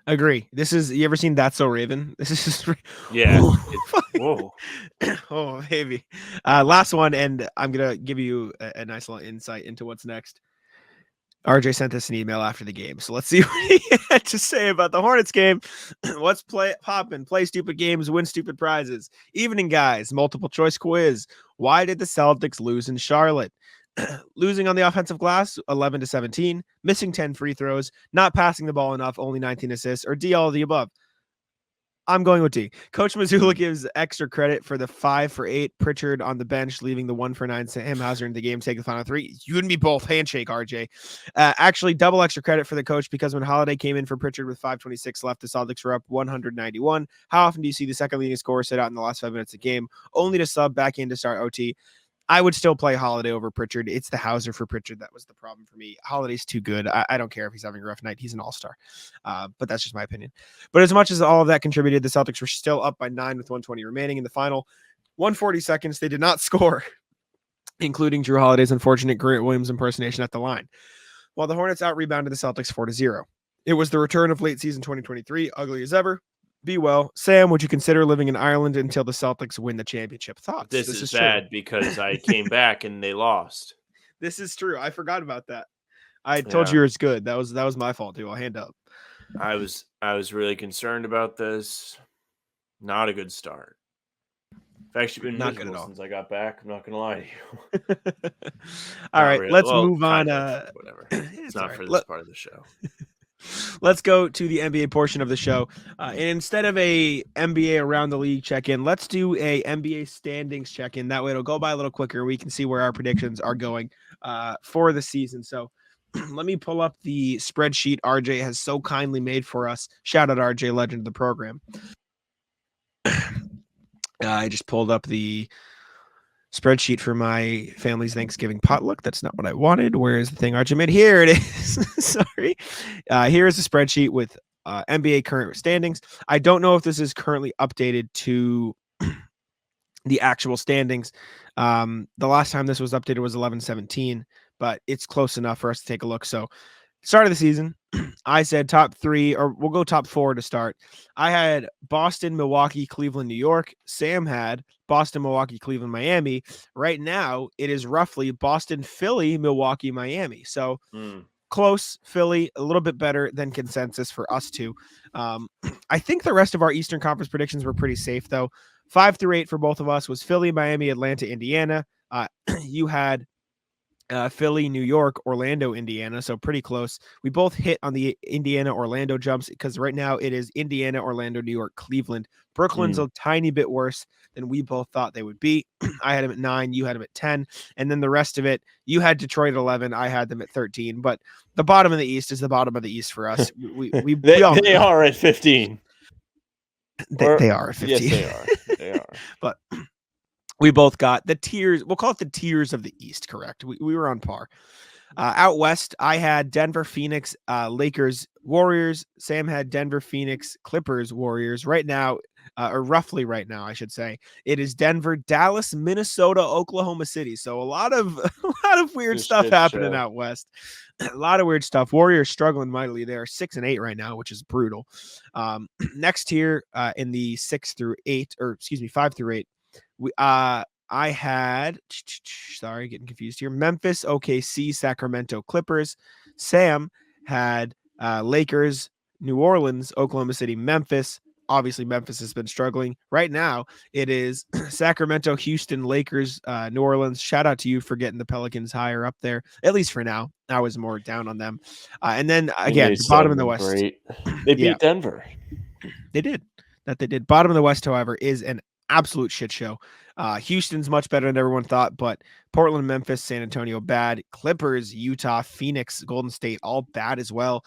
agree. You ever seen That's So Raven? This is just Yeah. Whoa. Oh, baby. Last one, and I'm going to give you a nice little insight into what's next. RJ sent us an email after the game, so let's see what he had to say about the Hornets game. Let's poppin', play stupid games, win stupid prizes. Evening, guys, multiple choice quiz. Why did the Celtics lose in Charlotte? Losing on the offensive glass, 11-17, missing 10 free throws, not passing the ball enough, only 19 assists, or D, all of the above. I'm going with D. Coach Mazzulla gives extra credit for the 5 for 8 Pritchard on the bench, leaving the 1 for 9 Sam Hauser in the game, take the final 3. You and me both. Handshake, RJ. Actually, double extra credit for the coach because when Holiday came in for Pritchard with 5:26 left, the Celtics were up 191. How often do you see the second leading scorer sit out in the last 5 minutes of the game, only to sub back in to start OT? I would still play Holiday over Pritchard. It's the Hauser for Pritchard that was the problem for me. Holiday's too good. I don't care if he's having a rough night. He's an all-star. But that's just my opinion. But as much as all of that contributed, the Celtics were still up by 9 with 120 remaining in the final 140 seconds. They did not score, including Drew Holiday's unfortunate Grant Williams impersonation at the line. While the Hornets out-rebounded the Celtics 4-0. It was the return of late season 2023, ugly as ever. Be well. Sam, would you consider living in Ireland until the Celtics win the championship? Thoughts? This is bad because I came back and they lost. This is true. I forgot about that. I told you it's good. That was my fault too. I'll hand up. I was really concerned about this. Not a good start. I've actually been not good at all since I got back. I'm not gonna lie to you. All right, really. let's move on. Whatever. It's not for this part of the show. Let's go to the NBA portion of the show. And instead of a NBA around the league check-in, let's do a NBA standings check-in. That way it'll go by a little quicker. We can see where our predictions are going for the season. So let me pull up the spreadsheet RJ has so kindly made for us. Shout out RJ, legend of the program. I just pulled up the spreadsheet for my family's Thanksgiving potluck. That's not what I wanted. Where is the thing RJ made? Here it is. Sorry. Here is the spreadsheet with NBA current standings. I don't know if this is currently updated to the actual standings. The last time this was updated was 11-17, but it's close enough for us to take a look. So start of the season, I said top 3, or we'll go top 4 to start. I had Boston, Milwaukee, Cleveland, New York. Sam had Boston, Milwaukee, Cleveland, Miami. Right now, it is roughly Boston, Philly, Milwaukee, Miami. So close, Philly, a little bit better than consensus for us two. I think the rest of our Eastern Conference predictions were pretty safe, though. 5 through 8 for both of us was Philly, Miami, Atlanta, Indiana. You had Philly, New York, Orlando, Indiana. So pretty close. We both hit on the Indiana, Orlando jumps because right now it is Indiana, Orlando, New York, Cleveland. Brooklyn's a tiny bit worse than we both thought they would be. I had them at 9. You had them at 10. And then the rest of it, you had Detroit at 11. I had them at 13. But the bottom of the East is the bottom of the East for us. They are at 15. They are at 15. Yes, they are. But we both got the tiers. We'll call it the tiers of the East, correct? We were on par. Out West, I had Denver, Phoenix, Lakers, Warriors. Sam had Denver, Phoenix, Clippers, Warriors. Right now, or roughly right now, I should say, it is Denver, Dallas, Minnesota, Oklahoma City. So a lot of weird stuff happening out West. A lot of weird stuff. Warriors struggling mightily. They are 6-8 right now, which is brutal. Next tier in the 5 through 8. I had, sorry, getting confused here. Memphis, OKC, Sacramento, Clippers. Sam had Lakers, New Orleans, Oklahoma City, Memphis. Obviously, Memphis has been struggling. Right now, it is Sacramento, Houston, Lakers, New Orleans. Shout out to you for getting the Pelicans higher up there, at least for now. I was more down on them. And then, again, the bottom of the West. Great. They beat Denver. They did. They did. Bottom of the West, however, is an absolute shit show. Houston's much better than everyone thought, but Portland, Memphis, San Antonio, bad. Clippers, Utah, Phoenix, Golden State, all bad as well.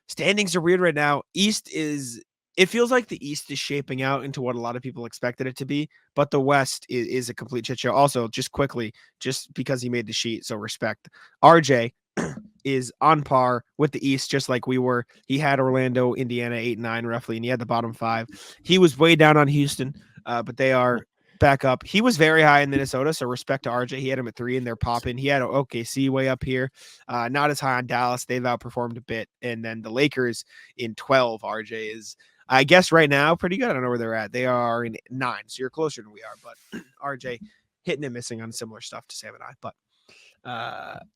Standings are weird right now. It feels like the East is shaping out into what a lot of people expected it to be, but the West is a complete shit show. Also, just quickly, just because he made the sheet, so respect. RJ is on par with the East, just like we were. He had Orlando, Indiana, 8-9 roughly, and he had the bottom 5. He was way down on Houston. but they are back up. He was very high in Minnesota, so respect to RJ. He had him at 3, and they're popping. He had OKC way up here, not as high on Dallas. They've outperformed a bit, and then the Lakers in 12. RJ is, I guess, right now pretty good. I don't know where they're at. They are in 9, so you're closer than we are. But RJ hitting and missing on similar stuff to Sam and I. But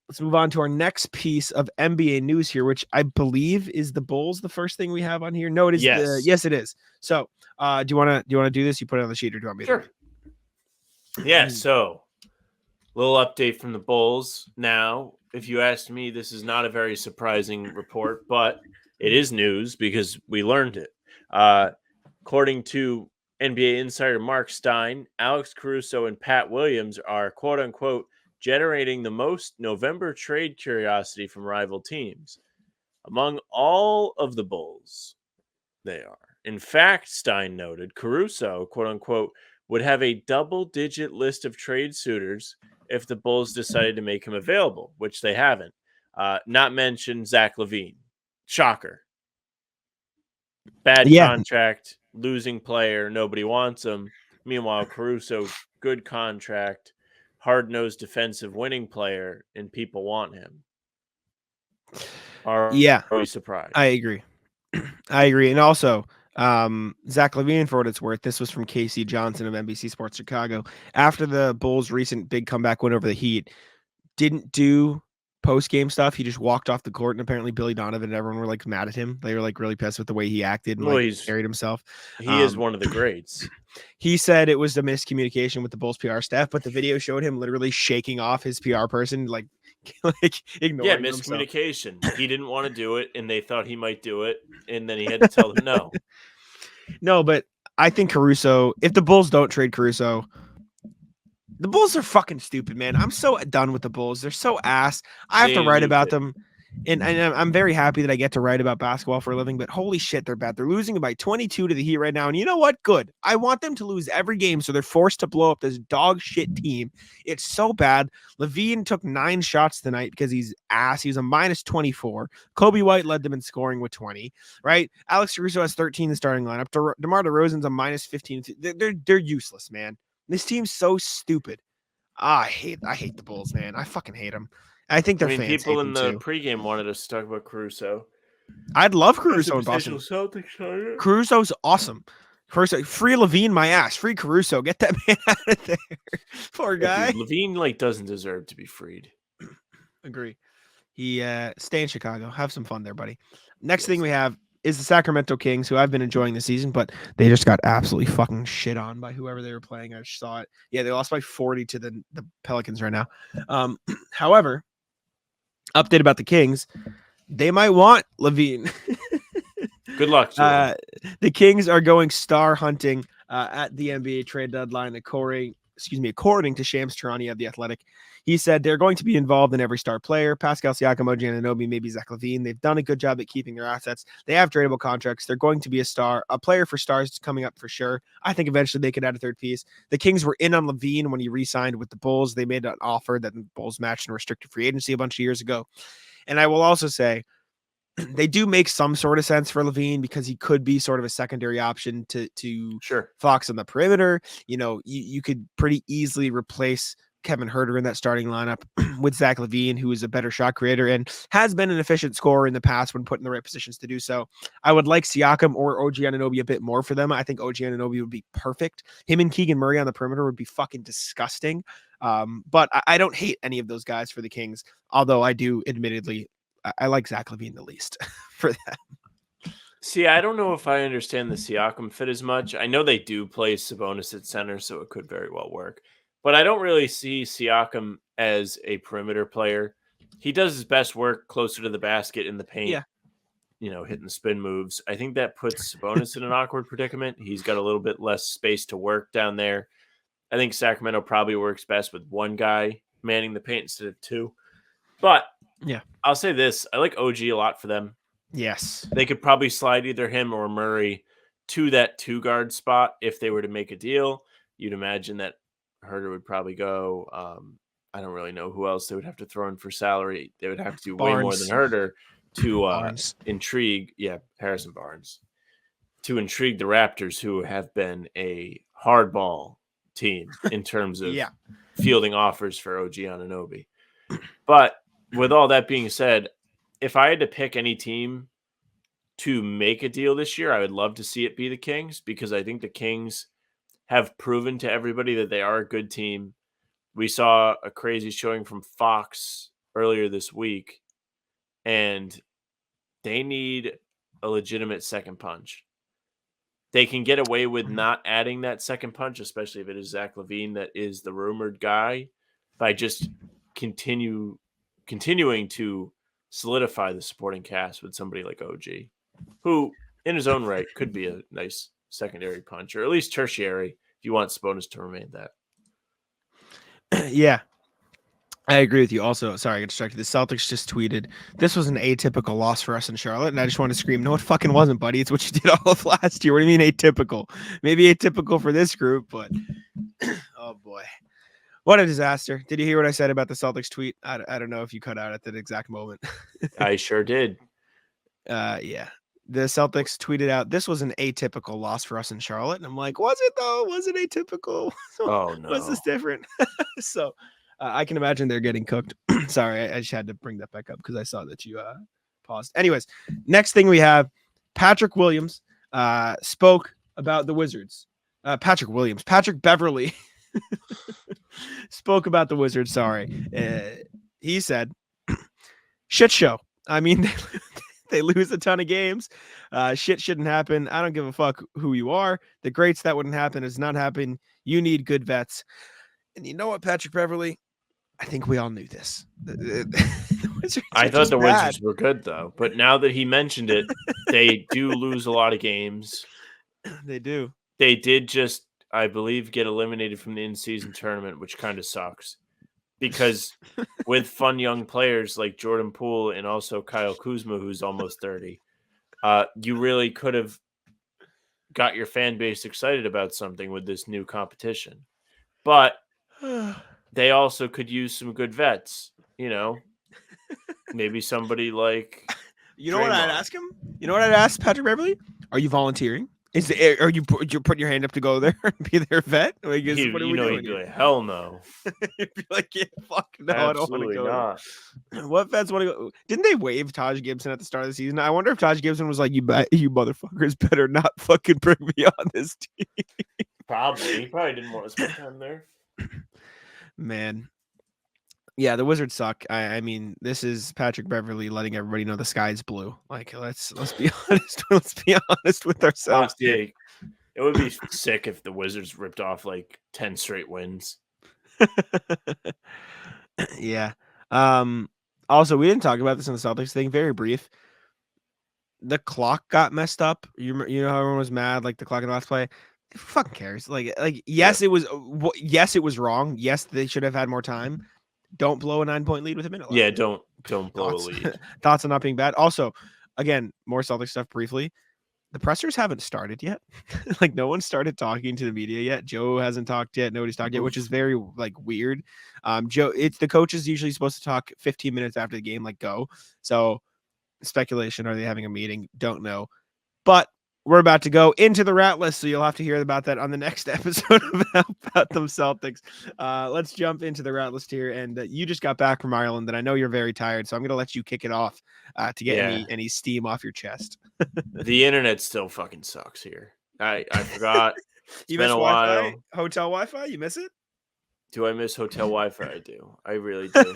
let's move on to our next piece of NBA news here, which I believe is the Bulls. The first thing we have on here. No, it is. Yes. Yes, it is. So, do you want to do this? You put it on the sheet, or do you want me to? Yeah. So, little update from the Bulls. Now, if you asked me, this is not a very surprising report, but it is news because we learned it. According to NBA insider Mark Stein, Alex Caruso and Pat Williams are quote unquote generating the most November trade curiosity from rival teams. Among all of the Bulls, they are. In fact, Stein noted, Caruso, quote unquote, would have a double-digit list of trade suitors if the Bulls decided to make him available, which they haven't. Not mentioned Zach LaVine. Shocker. Bad contract, losing player, nobody wants him. Meanwhile, Caruso, good contract, hard-nosed defensive winning player, and people want him. Are you surprised? I agree. And also, Zach LaVine, for what it's worth, this was from Casey Johnson of NBC Sports Chicago. After the Bulls' recent big comeback win over the Heat, didn't do post-game stuff. He just walked off the court, and apparently Billy Donovan and everyone were like mad at him. They were like really pissed with the way he acted and carried himself. He is one of the greats. He said it was a miscommunication with the Bulls PR staff, but the video showed him literally shaking off his PR person, like ignoring miscommunication. Himself. He didn't want to do it, and they thought he might do it, and then he had to tell them no. No, but I think Caruso, if the Bulls don't trade Caruso, the Bulls are fucking stupid, man. I'm so done with the Bulls. They're so ass. I have to write about them. And I'm very happy that I get to write about basketball for a living, but holy shit, they're bad. They're losing by 22 to the Heat right now. And you know what? Good. I want them to lose every game so they're forced to blow up this dog shit team. It's so bad. LaVine took 9 shots tonight because he's ass. He's a minus 24. Kobe White led them in scoring with 20, right? Alex Caruso has 13 in the starting lineup. DeMar DeRozan's a minus 15. They're useless, man. This team's so stupid. I hate the Bulls, man. I fucking hate them. I think they're fans. People in the pregame wanted us to talk about Caruso. I'd love Caruso in Boston. Celtics, Caruso's awesome. Caruso, free LaVine, my ass. Free Caruso. Get that man out of there. Poor guy. LaVine doesn't deserve to be freed. Agree. He stay in Chicago. Have some fun there, buddy. Next thing we have is the Sacramento Kings, who I've been enjoying the season, but they just got absolutely fucking shit on by whoever they were playing. I just saw it. Yeah, they lost by 40 to the Pelicans right now. However, update about the Kings, they might want LaVine. Good luck to the Kings are going star hunting at the NBA trade deadline, according to Shams Charania of The Athletic. He said they're going to be involved in every star player. Pascal Siakam, OG Anunoby, maybe Zach LaVine. They've done a good job at keeping their assets. They have tradable contracts. They're going to be a player for stars coming up for sure. I think eventually they could add a third piece. The Kings were in on LaVine when he re-signed with the Bulls. They made an offer that the Bulls matched in restricted free agency a bunch of years ago. And I will also say they do make some sort of sense for LaVine because he could be sort of a secondary option to Fox on the perimeter. You know, you could pretty easily replace Kevin Huerter in that starting lineup with Zach LaVine, who is a better shot creator and has been an efficient scorer in the past when put in the right positions to do so. I would like Siakam or OG Anunoby a bit more for them. I think OG Anunoby would be perfect. Him and Keegan Murray on the perimeter would be fucking disgusting. But I don't hate any of those guys for the Kings, although I do admittedly, I like Zach LaVine the least for that. See, I don't know if I understand the Siakam fit as much. I know they do play Sabonis at center, so it could very well work. But I don't really see Siakam as a perimeter player. He does his best work closer to the basket in the paint, hitting spin moves. I think that puts Sabonis in an awkward predicament. He's got a little bit less space to work down there. I think Sacramento probably works best with one guy manning the paint instead of two. But yeah, I'll say this. I like OG a lot for them. Yes. They could probably slide either him or Murray to that 2-guard spot if they were to make a deal. You'd imagine that Huerter would probably go. I don't really know who else they would have to throw in for salary. They would have to do way more than Huerter to intrigue. Yeah, Harrison Barnes. To intrigue the Raptors, who have been a hardball team in terms of Yeah. fielding offers for OG Anunoby. But with all that being said, if I had to pick any team to make a deal this year, I would love to see it be the Kings, because I think the Kings have proven to everybody that they are a good team. We saw a crazy showing from Fox earlier this week, and they need a legitimate second punch. They can get away with not adding that second punch, especially if it is Zach LaVine that is the rumored guy, by just continuing to solidify the supporting cast with somebody like OG, who in his own right could be a nice secondary punch, or at least tertiary if you want Sabonis to remain that. Yeah, I agree with you. Also, sorry, I got distracted. The Celtics just tweeted, "This was an atypical loss for us in Charlotte," and I just want to scream, "No, it fucking wasn't, buddy. It's what you did all of last year." What do you mean atypical? Maybe atypical for this group, but oh boy, what a disaster! Did you hear what I said about the Celtics tweet? I don't know if you cut out at that exact moment. I sure did. Yeah. The Celtics tweeted out, "This was an atypical loss for us in Charlotte," and I'm like, "Was it though? Was it atypical? Oh no, Was this different?" So. I can imagine they're getting cooked. Sorry, I just had to bring that back up because I saw that you paused. Anyways, next thing we have, Patrick Williams spoke about the Wizards. Patrick Beverley spoke about the Wizards. Sorry. He said, "Shit show. I mean, they lose a ton of games. Shit shouldn't happen. I don't give a fuck who you are. The greats, that wouldn't happen. It's not happening. You need good vets." And you know what, Patrick Beverley? I think we all knew this. I thought the Wizards were good, though. But now that he mentioned it, they do lose a lot of games. They do. They did just, I believe, get eliminated from the in-season tournament, which kind of sucks. Because with fun young players like Jordan Poole and also Kyle Kuzma, who's almost 30, you really could have got your fan base excited about something with this new competition. But they also could use some good vets, you know, maybe somebody like, you know what I'd ask him? You know what I'd ask Patrick Beverley? Are you volunteering? Are you putting your hand up to go there and be their vet? Like, what are we doing? He'd be like, hell no. He'd be like, yeah, fuck no, absolutely I don't want to go. Not. What vets want to go? Didn't they waive Taj Gibson at the start of the season? I wonder if Taj Gibson was like, you motherfuckers better not fucking bring me on this team. Probably. He probably didn't want to spend time there. Man. Yeah, the Wizards suck. I mean, this is Patrick Beverley letting everybody know the sky's blue. Like, let's be honest. Let's be honest with ourselves. It would be sick if the Wizards ripped off like 10 straight wins. Yeah. Also, we didn't talk about this in the Celtics thing. Very brief. The clock got messed up. You know how everyone was mad, like the clock in the last play. Who fucking cares? Like yes, yeah. It was wrong. Yes, they should have had more time. Don't blow a 9-point lead with a minute left. Yeah, don't blow a lead. Thoughts on not being bad. Also, again, more Celtic stuff briefly. The pressers haven't started yet. Like, no one started talking to the media yet. Joe hasn't talked yet. Nobody's talked yet, which is very weird. Joe, it's the coach is usually supposed to talk 15 minutes after the game, like go. So speculation, are they having a meeting? Don't know. But we're about to go into the rat list, so you'll have to hear about that on the next episode about them Celtics. Let's jump into the rat list here. And you just got back from Ireland, and I know you're very tired, so I'm going to let you kick it off to get any steam off your chest. The internet still fucking sucks here. I forgot. You miss Wi-Fi? Hotel Wi-Fi? You miss it? Do I miss hotel Wi-Fi? I do. I really do.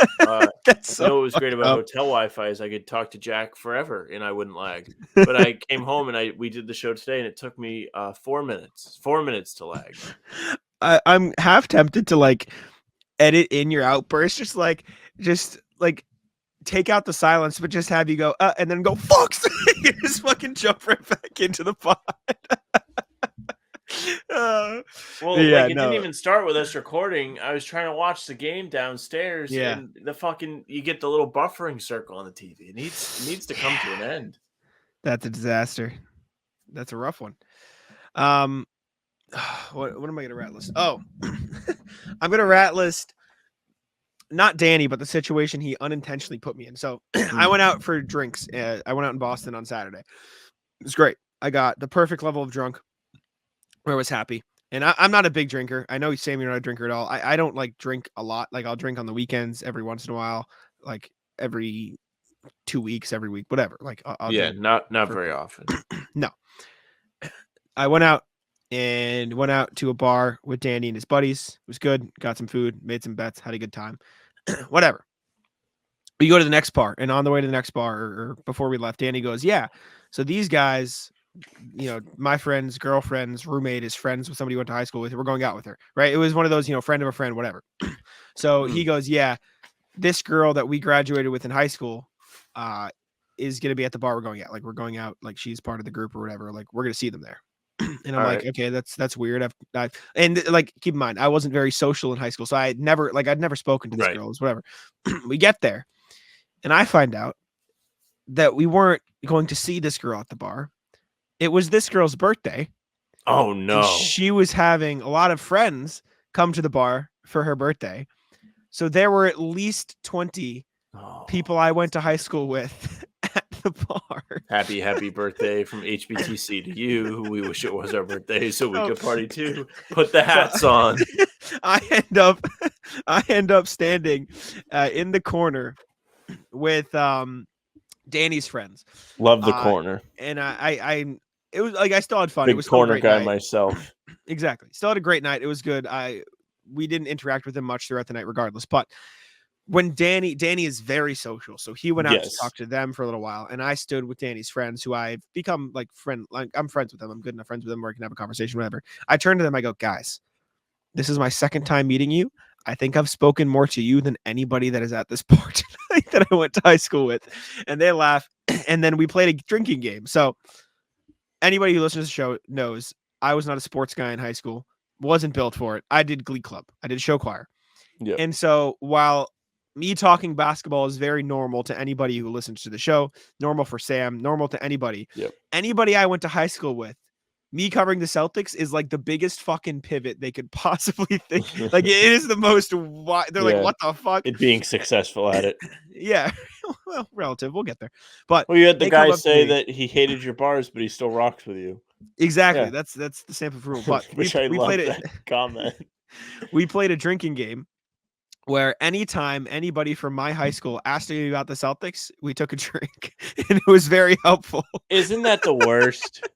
That's so what was great about hotel Wi-Fi is I could talk to Jack forever and I wouldn't lag. But I came home and we did the show today and it took me 4 minutes. 4 minutes to lag. I'm half tempted to edit in your outburst, just take out the silence, but just have you go and then go fuck. You just fucking jump right back into the pod. It didn't even start with us recording. I was trying to watch the game downstairs, and you get the little buffering circle on the TV. It needs to come to an end. That's a disaster. That's a rough one. What am I gonna rat list? Oh, I'm gonna rat list not Danny, but the situation he unintentionally put me in. So I went out for drinks. I went out in Boston on Saturday. It was great. I got the perfect level of drunk where I was happy. And I'm not a big drinker. I know Sam, you're not a drinker at all. I don't like drink a lot. Like I'll drink on the weekends every once in a while, like every 2 weeks, every week, whatever. Like I'll Yeah, drink not for very often. no. I went out to a bar with Danny and his buddies. It was good. Got some food, made some bets, had a good time. Whatever. We go to the next bar, and on the way to the next bar, or before we left, Danny goes, "Yeah, so these guys, my friend's girlfriend's roommate is friends with somebody who went to high school with. We're going out with her, right? It was one of those, friend of a friend, whatever." So he goes, "Yeah, this girl that we graduated with in high school, is gonna be at the bar we're going at. Like we're going out, like she's part of the group or whatever. Like we're gonna see them there." And I'm All like, right. okay, that's weird. And like, keep in mind, I wasn't very social in high school, so I'd never spoken to this Right. girl. It's whatever. We get there, and I find out that we weren't going to see this girl at the bar. It was this girl's birthday. Oh And no. she was having a lot of friends come to the bar for her birthday. So there were at least 20 Oh. people I went to high school with at the bar. Happy birthday from HBTC to you. We wish it was our birthday so we So- could party too. Put the hats on. I end up standing in the corner with Danny's friends. Love the Uh, corner. And it was like I still had fun. It Big was still a corner great guy night. myself. Exactly. Still had a great night. It was good. We didn't interact with him much throughout the night regardless. But when Danny is very social. So he went out to Yes. talk to them for a little while. And I stood with Danny's friends who I've become like I'm friends with them. I'm good enough friends with them where I can have a conversation, whatever. I turned to them, I go, "Guys, this is my second time meeting you. I think I've spoken more to you than anybody that is at this bar tonight that I went to high school with." And they laugh. And then we played a drinking game. So anybody who listens to the show knows I was not a sports guy in high school, wasn't built for it. I did Glee Club. I did show choir. Yep. And so while me talking basketball is very normal to anybody who listens to the show, normal for Sam, normal to anybody. Yep. Anybody I went to high school with, me covering the Celtics is like the biggest fucking pivot they could possibly think. Like it is the most they're like, Yeah. what the fuck? It being successful at it. Yeah. Well, relative. We'll get there. But Well, you had the they come guy up to say me. that he hated your bars, but he still rocks with you. Exactly. Yeah. That's the sample rule. But Which we I love played that comment. we played a drinking game where anytime anybody from my high school asked me about the Celtics, we took a drink, and it was very helpful. Isn't that the worst?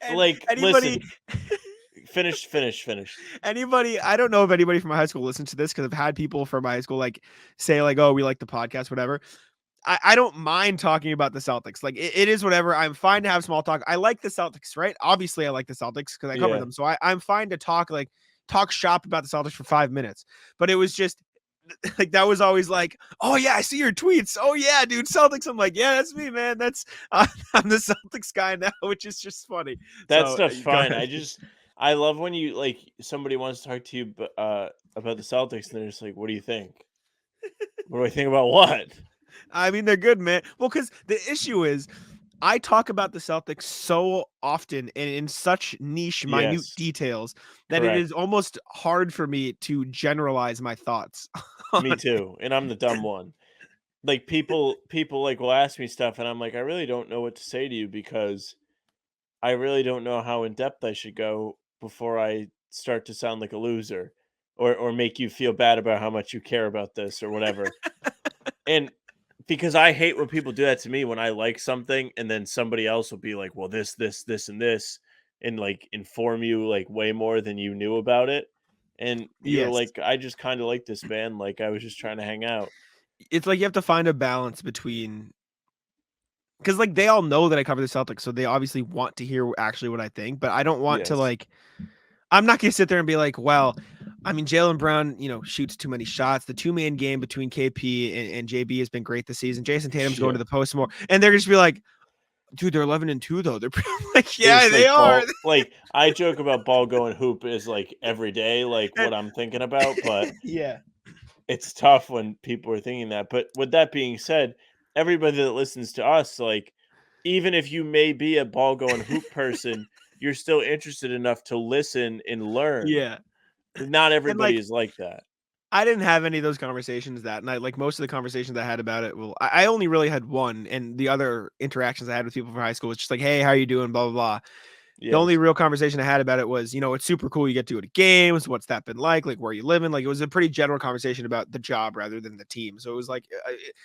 And Like, anybody, Finish. anybody, I don't know if anybody from my high school listens to this because I've had people from my high school like say like, "Oh, we like the podcast," whatever. I don't mind talking about the Celtics. Like it is whatever. I'm fine to have small talk. I like the Celtics, right? Obviously, I like the Celtics because I cover Yeah. them. So I'm fine to talk shop about the Celtics for 5 minutes. But it was just like that was always like, "Oh yeah, I see your tweets. Oh yeah, dude, Celtics." I'm like, "Yeah, that's me, man. That's I'm the Celtics guy now," which is just funny. That So, stuff's go fine. ahead. I love when you like somebody wants to talk to you about the Celtics, and they're just like, "What do you think? What do I think about what?" I mean, they're good, man. Well, because the issue is, I talk about the Celtics so often and in such niche, minute Yes. details that Correct. it is almost hard for me to generalize my thoughts. Me too, and I'm the dumb one. Like people like will ask me stuff, and I'm like, I really don't know what to say to you because I really don't know how in depth I should go before I start to sound like a loser, or make you feel bad about how much you care about this or whatever. And because I hate when people do that to me when I like something, and then somebody else will be like, "Well, this, and this," and like inform you like way more than you knew about it. And you're Yes. like, I just kind of like this band. Like I was just trying to hang out. It's like you have to find a balance between because like they all know that I cover the Celtics, so they obviously want to hear actually what I think, but I don't want to Yes. like I'm not gonna sit there and be like, well, I mean, Jaylen Brown, shoots too many shots. The 2-man game between KP and JB has been great this season. Jason Tatum's going to the post more, and they're just be like, dude, they're 11-2 though. They're like, yeah, It's they like are. like I joke about ball going hoop is like every day, like what I'm thinking about, but Yeah. it's tough when people are thinking that. But with that being said, everybody that listens to us, like, even if you may be a ball going hoop person, you're still interested enough to listen and learn. Yeah. Not everybody like- is like that. I didn't have any of those conversations that night. Like most of the conversations I had about it, well, I only really had one, and the other interactions I had with people from high school was just like, hey, how you doing? Blah, blah, blah. The only real conversation I had about it was, it's super cool. You get to go to games. What's that been like? Like, where are you living? Like, it was a pretty general conversation about the job rather than the team. So it was like,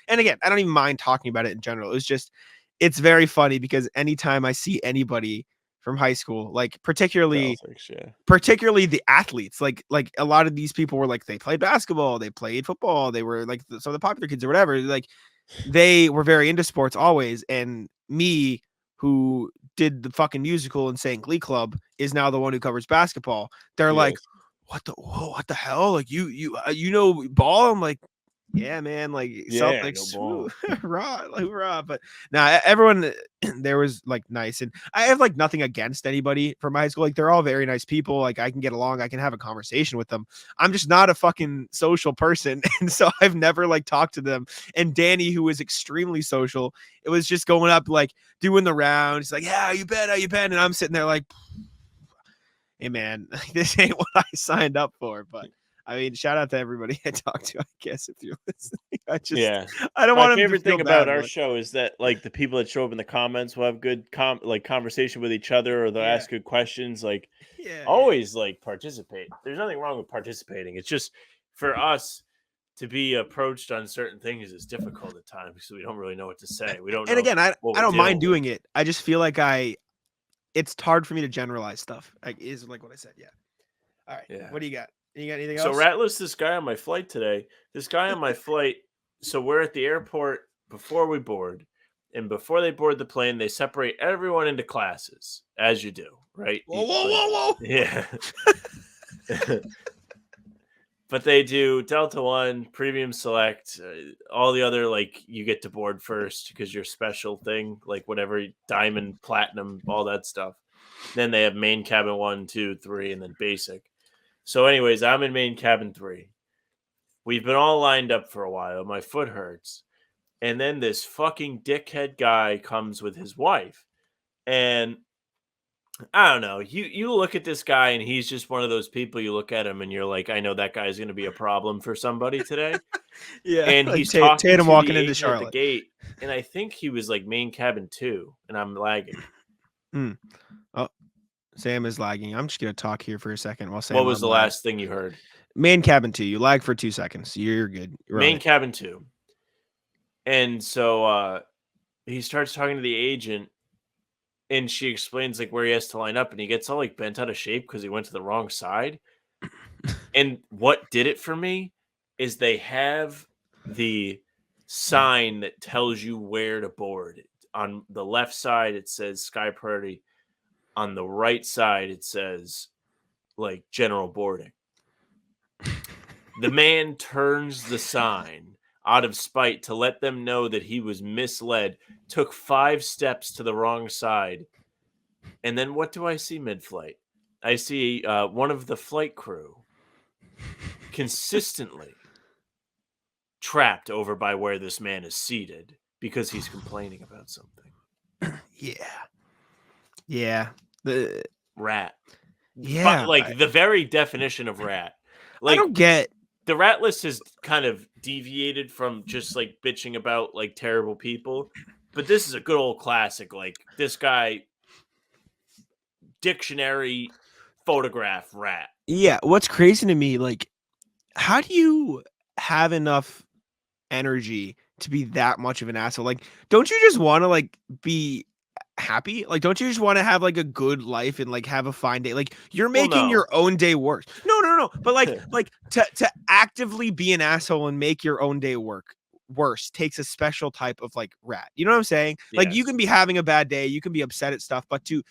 and again, I don't even mind talking about it in general. It was just, it's very funny because anytime I see anybody from high school, like particularly the athletes, like a lot of these people were like, they played basketball, they played football, they were like some of the popular kids or whatever. Like they were very into sports always. And me, who did the fucking musical and sang Glee Club, is now the one who covers basketball. They're like, what the hell? Like you ball? I'm like, yeah, man, like Celtics, hurrah. But everyone there was like nice, and I have like nothing against anybody from my high school. Like they're all very nice people. Like I can get along, I can have a conversation with them. I'm just not a fucking social person, and so I've never like talked to them. And Danny, who was extremely social, it was just going up like doing the rounds, like, yeah, how you been? And I'm sitting there like, hey man, this ain't what I signed up for. But I mean, shout out to everybody I talked to, I guess, if you're listening. I don't want My favorite thing about our show is that like the people that show up in the comments will have good conversation with each other, or they'll ask good questions. Like always like participate. There's nothing wrong with participating. It's just for us to be approached on certain things is difficult at times because we don't really know what to say. We don't know. And again, I don't mind doing it. I just feel like it's hard for me to generalize stuff. Like is like what I said. Yeah. All right. Yeah. What do you got? You got anything else? So Ratless, this guy on my flight today, so we're at the airport before we board, and before they board the plane, they separate everyone into classes, as you do, right? Whoa. Yeah. But they do Delta 1, Premium Select, all the other, like, you get to board first because your special thing, like whatever, Diamond, Platinum, all that stuff. Then they have Main Cabin 1, 2, 3, and then Basic. So anyways, I'm in Main Cabin 3. We've been all lined up for a while. My foot hurts. And then this fucking dickhead guy comes with his wife. And I don't know. You look at this guy and he's just one of those people, you look at him and you're like, I know that guy's going to be a problem for somebody today. Yeah. And like he's talking Tatum to walking the into agent Charlotte. at the gate. And I think he was like Main Cabin 2. And I'm lagging. Oh, Sam is lagging. I'm just going to talk here for a second while Sam. What was the last thing you heard? Main Cabin 2. You lagged for 2 seconds. You're good. Main Cabin 2. And so he starts talking to the agent, and she explains like where he has to line up, and he gets all like bent out of shape because he went to the wrong side. And what did it for me is they have the sign that tells you where to board. On the left side, it says Sky Priority. On the right side, it says like general boarding. The man turns the sign out of spite to let them know that he was misled, took 5 steps to the wrong side. And then what do I see mid-flight? I see one of the flight crew consistently trapped over by where this man is seated because he's complaining about something. Yeah. The rat. Yeah. But, like the very definition of rat. Like, I don't get. The rat list has kind of deviated from just like bitching about like terrible people, but this is a good old classic. Like this guy, dictionary photograph rat. Yeah. What's crazy to me, like, how do you have enough energy to be that much of an asshole? Like, don't you just want to like be happy? Like, don't you just want to have like a good life and like have a fine day? Like, you're making your own day worse. No. But like to actively be an asshole and make your own day worse takes a special type of like rat. You know what I'm saying? Like, Yes. you can be having a bad day, you can be upset at stuff, but to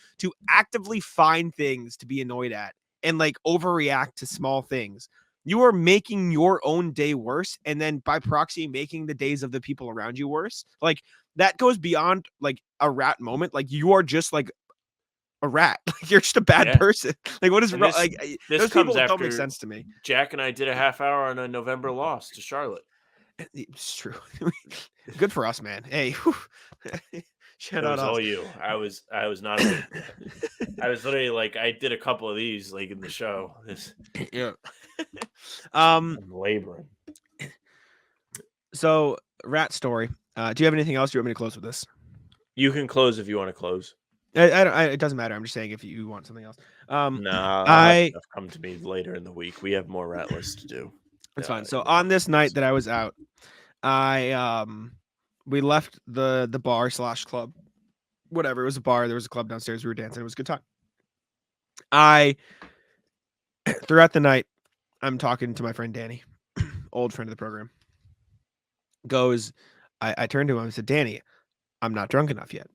actively find things to be annoyed at and like overreact to small things, you are making your own day worse, and then by proxy making the days of the people around you worse. Like, that goes beyond like a rat moment. Like, you are just like a rat. Like, you're just a bad person. Like, what is wrong? Like, this those comes people don't after make sense to me. Jack and I did a half hour on a November loss to Charlotte. It's true. Good for us, man. Hey, shout out. It was all you. I was not. I was literally like, I did a couple of these like in the show. Yeah. I'm laboring. So, rat story. Do you have anything else? Do you want me to close with this? You can close if you want to close. It doesn't matter. I'm just saying if you want something else. No, I'll have I stuff come to me later in the week. We have more rat lists to do. It's fine. So in the on coming this night weeks. that I was out, we left the bar / club, whatever. It was a bar. There was a club downstairs. We were dancing. It was a good time. Throughout the night, I'm talking to my friend Danny, old friend of the program. I turned to him and said, Danny, I'm not drunk enough yet.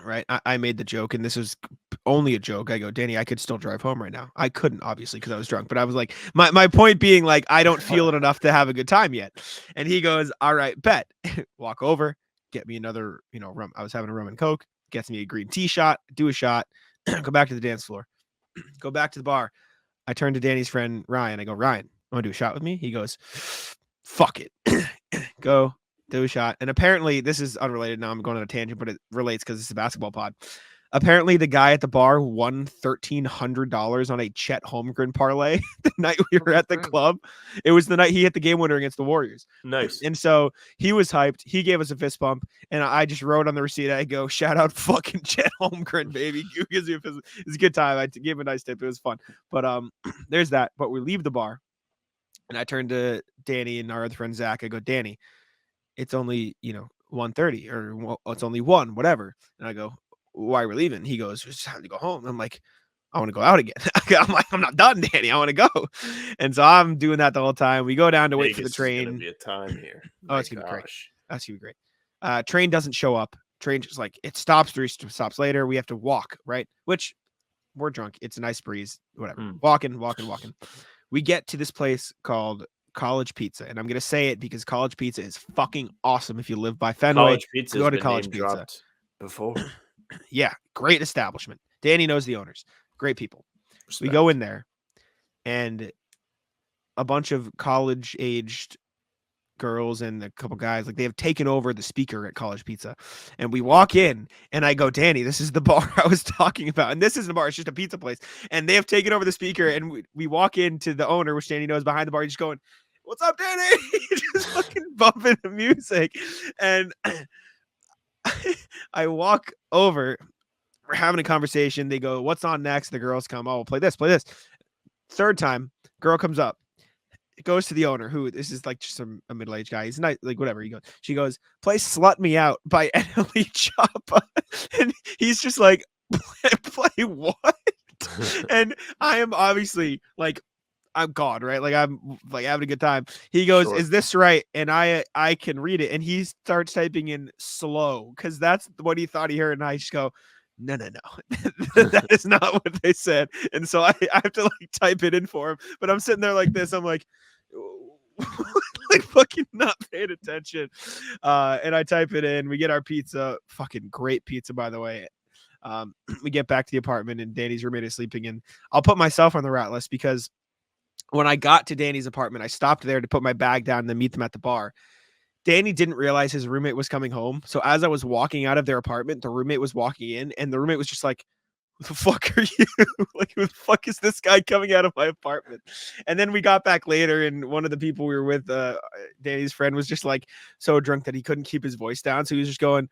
Right. I made the joke, and this is only a joke. I go, Danny, I could still drive home right now. I couldn't, obviously, because I was drunk, but I was like, my point being, like, I don't feel it enough to have a good time yet. And he goes, all right, bet. Walk over, get me another, rum. I was having a rum and Coke, gets me a green tea shot, do a shot, go back to the dance floor, go back to the bar. I turn to Danny's friend, Ryan. I go, Ryan, want to do a shot with me? He goes, fuck it. Go. Do a shot. And apparently, this is unrelated. Now I'm going on a tangent, but it relates because it's a basketball pod. Apparently, the guy at the bar won $1,300 on a Chet Holmgren parlay the night we were at the club. It was the night he hit the game winner against the Warriors. Nice. And so he was hyped. He gave us a fist bump, and I just wrote on the receipt. I go, shout out fucking Chet Holmgren, baby. Gives you a fist. It's a good time. I gave him a nice tip. It was fun. But there's that. But we leave the bar, and I turned to Danny and our other friend Zach. I go, Danny, it's only 1:30 or it's only 1, whatever. And I go, why are we leaving? He goes, it's time to go home. I'm like, I want to go out again. I'm like, I'm not done, Danny. I want to go. And so I'm doing that the whole time. We go down to wait for the train. It's gonna be a time here. Oh, it's gonna be great. That's gonna be great. Train doesn't show up. Train just like it stops 3 stops later. We have to walk, right? Which we're drunk. It's a nice breeze, whatever. Walking. We get to this place called College Pizza, and I'm gonna say it because College Pizza is fucking awesome. If you live by Fenway, College Pizza, go to College Pizza. Before, yeah, great establishment. Danny knows the owners, great people. Respect. We go in there, and a bunch of college-aged girls and a couple guys, like they have taken over the speaker at College Pizza, and we walk in, and I go, Danny, this is the bar I was talking about, and this isn't a bar, it's just a pizza place, and they have taken over the speaker, and we walk into the owner, which Danny knows behind the bar. He's just going, what's up, Danny? Just fucking bumping the music. And I walk over, we're having a conversation. They go, what's on next? The girls come, oh, play this. Third time, girl comes up. It goes to the owner, who this is like just a middle-aged guy. He's not like whatever. She goes, play Slut Me Out by NLE Choppa. And he's just like, play what? And I am obviously like, I'm God, right? Like I'm like having a good time. He goes, sure. Is this right? And I can read it. And he starts typing in slow because that's what he thought he heard. And I just go, no. That is not what they said. And so I have to like type it in for him. But I'm sitting there like this. I'm like, like fucking not paying attention. And I type it in. We get our pizza. Fucking great pizza, by the way. We get back to the apartment and Danny's roommate is sleeping. And I'll put myself on the rat list because when I got to Danny's apartment, I stopped there to put my bag down and then meet them at the bar. Danny didn't realize his roommate was coming home. So as I was walking out of their apartment, the roommate was walking in and the roommate was just like, who the fuck are you? Like, who the fuck is this guy coming out of my apartment? And then we got back later and one of the people we were with, Danny's friend, was just like so drunk that he couldn't keep his voice down. So he was just going,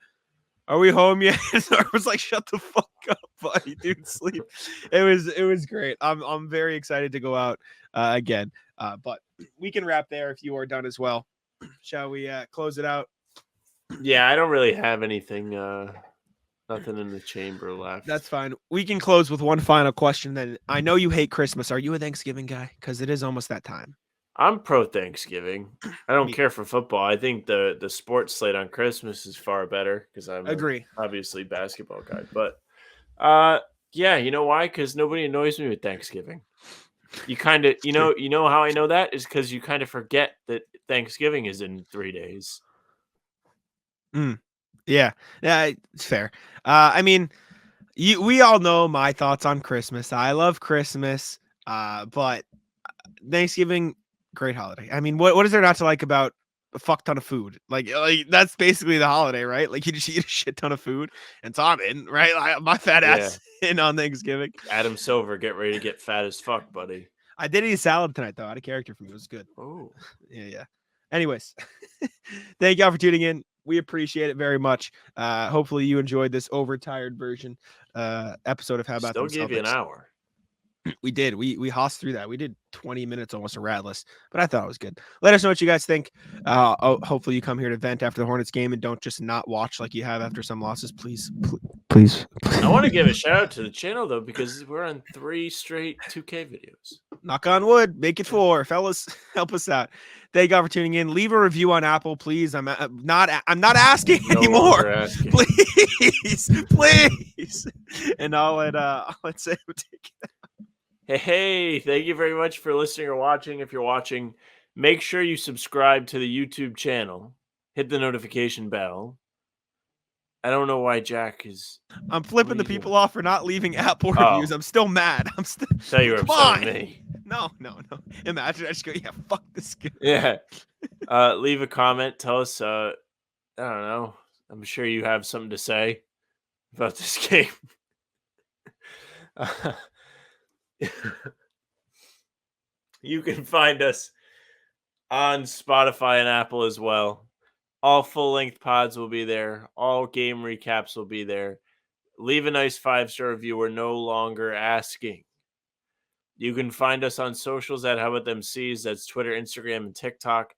are we home yet? So I was like, shut the fuck up, buddy, dude, sleep. It was great. I'm very excited to go out again. But we can wrap there if you are done as well. Shall we close it out? Yeah, I don't really have anything, nothing in the chamber left. That's fine. We can close with one final question then. I know you hate Christmas. Are you a Thanksgiving guy? Because it is almost that time. I'm pro Thanksgiving. I don't care for football. I think the sports slate on Christmas is far better because I'm obviously basketball guy. But yeah, you know why? Because nobody annoys me with Thanksgiving. You kind of, you know how I know that is because you kind of forget that Thanksgiving is in 3 days. Yeah, it's fair. I mean, we all know my thoughts on Christmas. I love Christmas, but Thanksgiving, great holiday. I mean, what is there not to like about a fuck ton of food? Like that's basically the holiday, right? Like you just eat a shit ton of food, and so I'm in, right? Like, my fat ass in on Thanksgiving. Adam Silver, get ready to get fat as fuck, buddy. I did eat a salad tonight, though. I had a character for me. It was good. Oh, yeah. Anyways, thank y'all for tuning in. We appreciate it very much. Hopefully you enjoyed this overtired version episode of How About Still Them gave you an Celtics. hour. We did. We hossed through that. We did 20 minutes almost a ratless, but I thought it was good. Let us know what you guys think. Hopefully you come here to vent after the Hornets game and don't just not watch like you have after some losses. Please. I want to give a shout out to the channel though, because we're on 3 straight 2K videos. Knock on wood, make it 4, fellas. Help us out. Thank God for tuning in. Leave a review on Apple, please. I'm not asking No anymore. longer asking. Please. And I'll let Sam take it. Hey, thank you very much for listening or watching. If you're watching, make sure you subscribe to the YouTube channel. Hit the notification bell. I don't know why Jack is. I'm flipping the people off for not leaving Apple reviews. I'm still mad. I'm still. Thought you were upset with me. No. Imagine I just go, yeah, fuck this guy. Yeah. Leave a comment. Tell us. I don't know. I'm sure you have something to say about this game. You can find us on Spotify and Apple as well. All full-length pods will be there. All game recaps will be there. Leave a nice 5-star review. We're no longer asking. You can find us on socials at How About Them C's. That's Twitter, Instagram, and TikTok.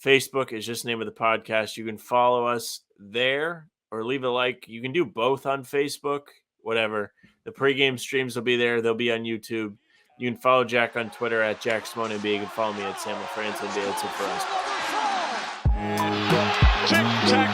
Facebook is just the name of the podcast. You can follow us there or leave a like. You can do both on Facebook, whatever. The pregame streams will be there. They'll be on YouTube. You can follow Jack on Twitter at JackSimoneNB. You can follow me at Sam LaFrance. That's it for us. Tic tac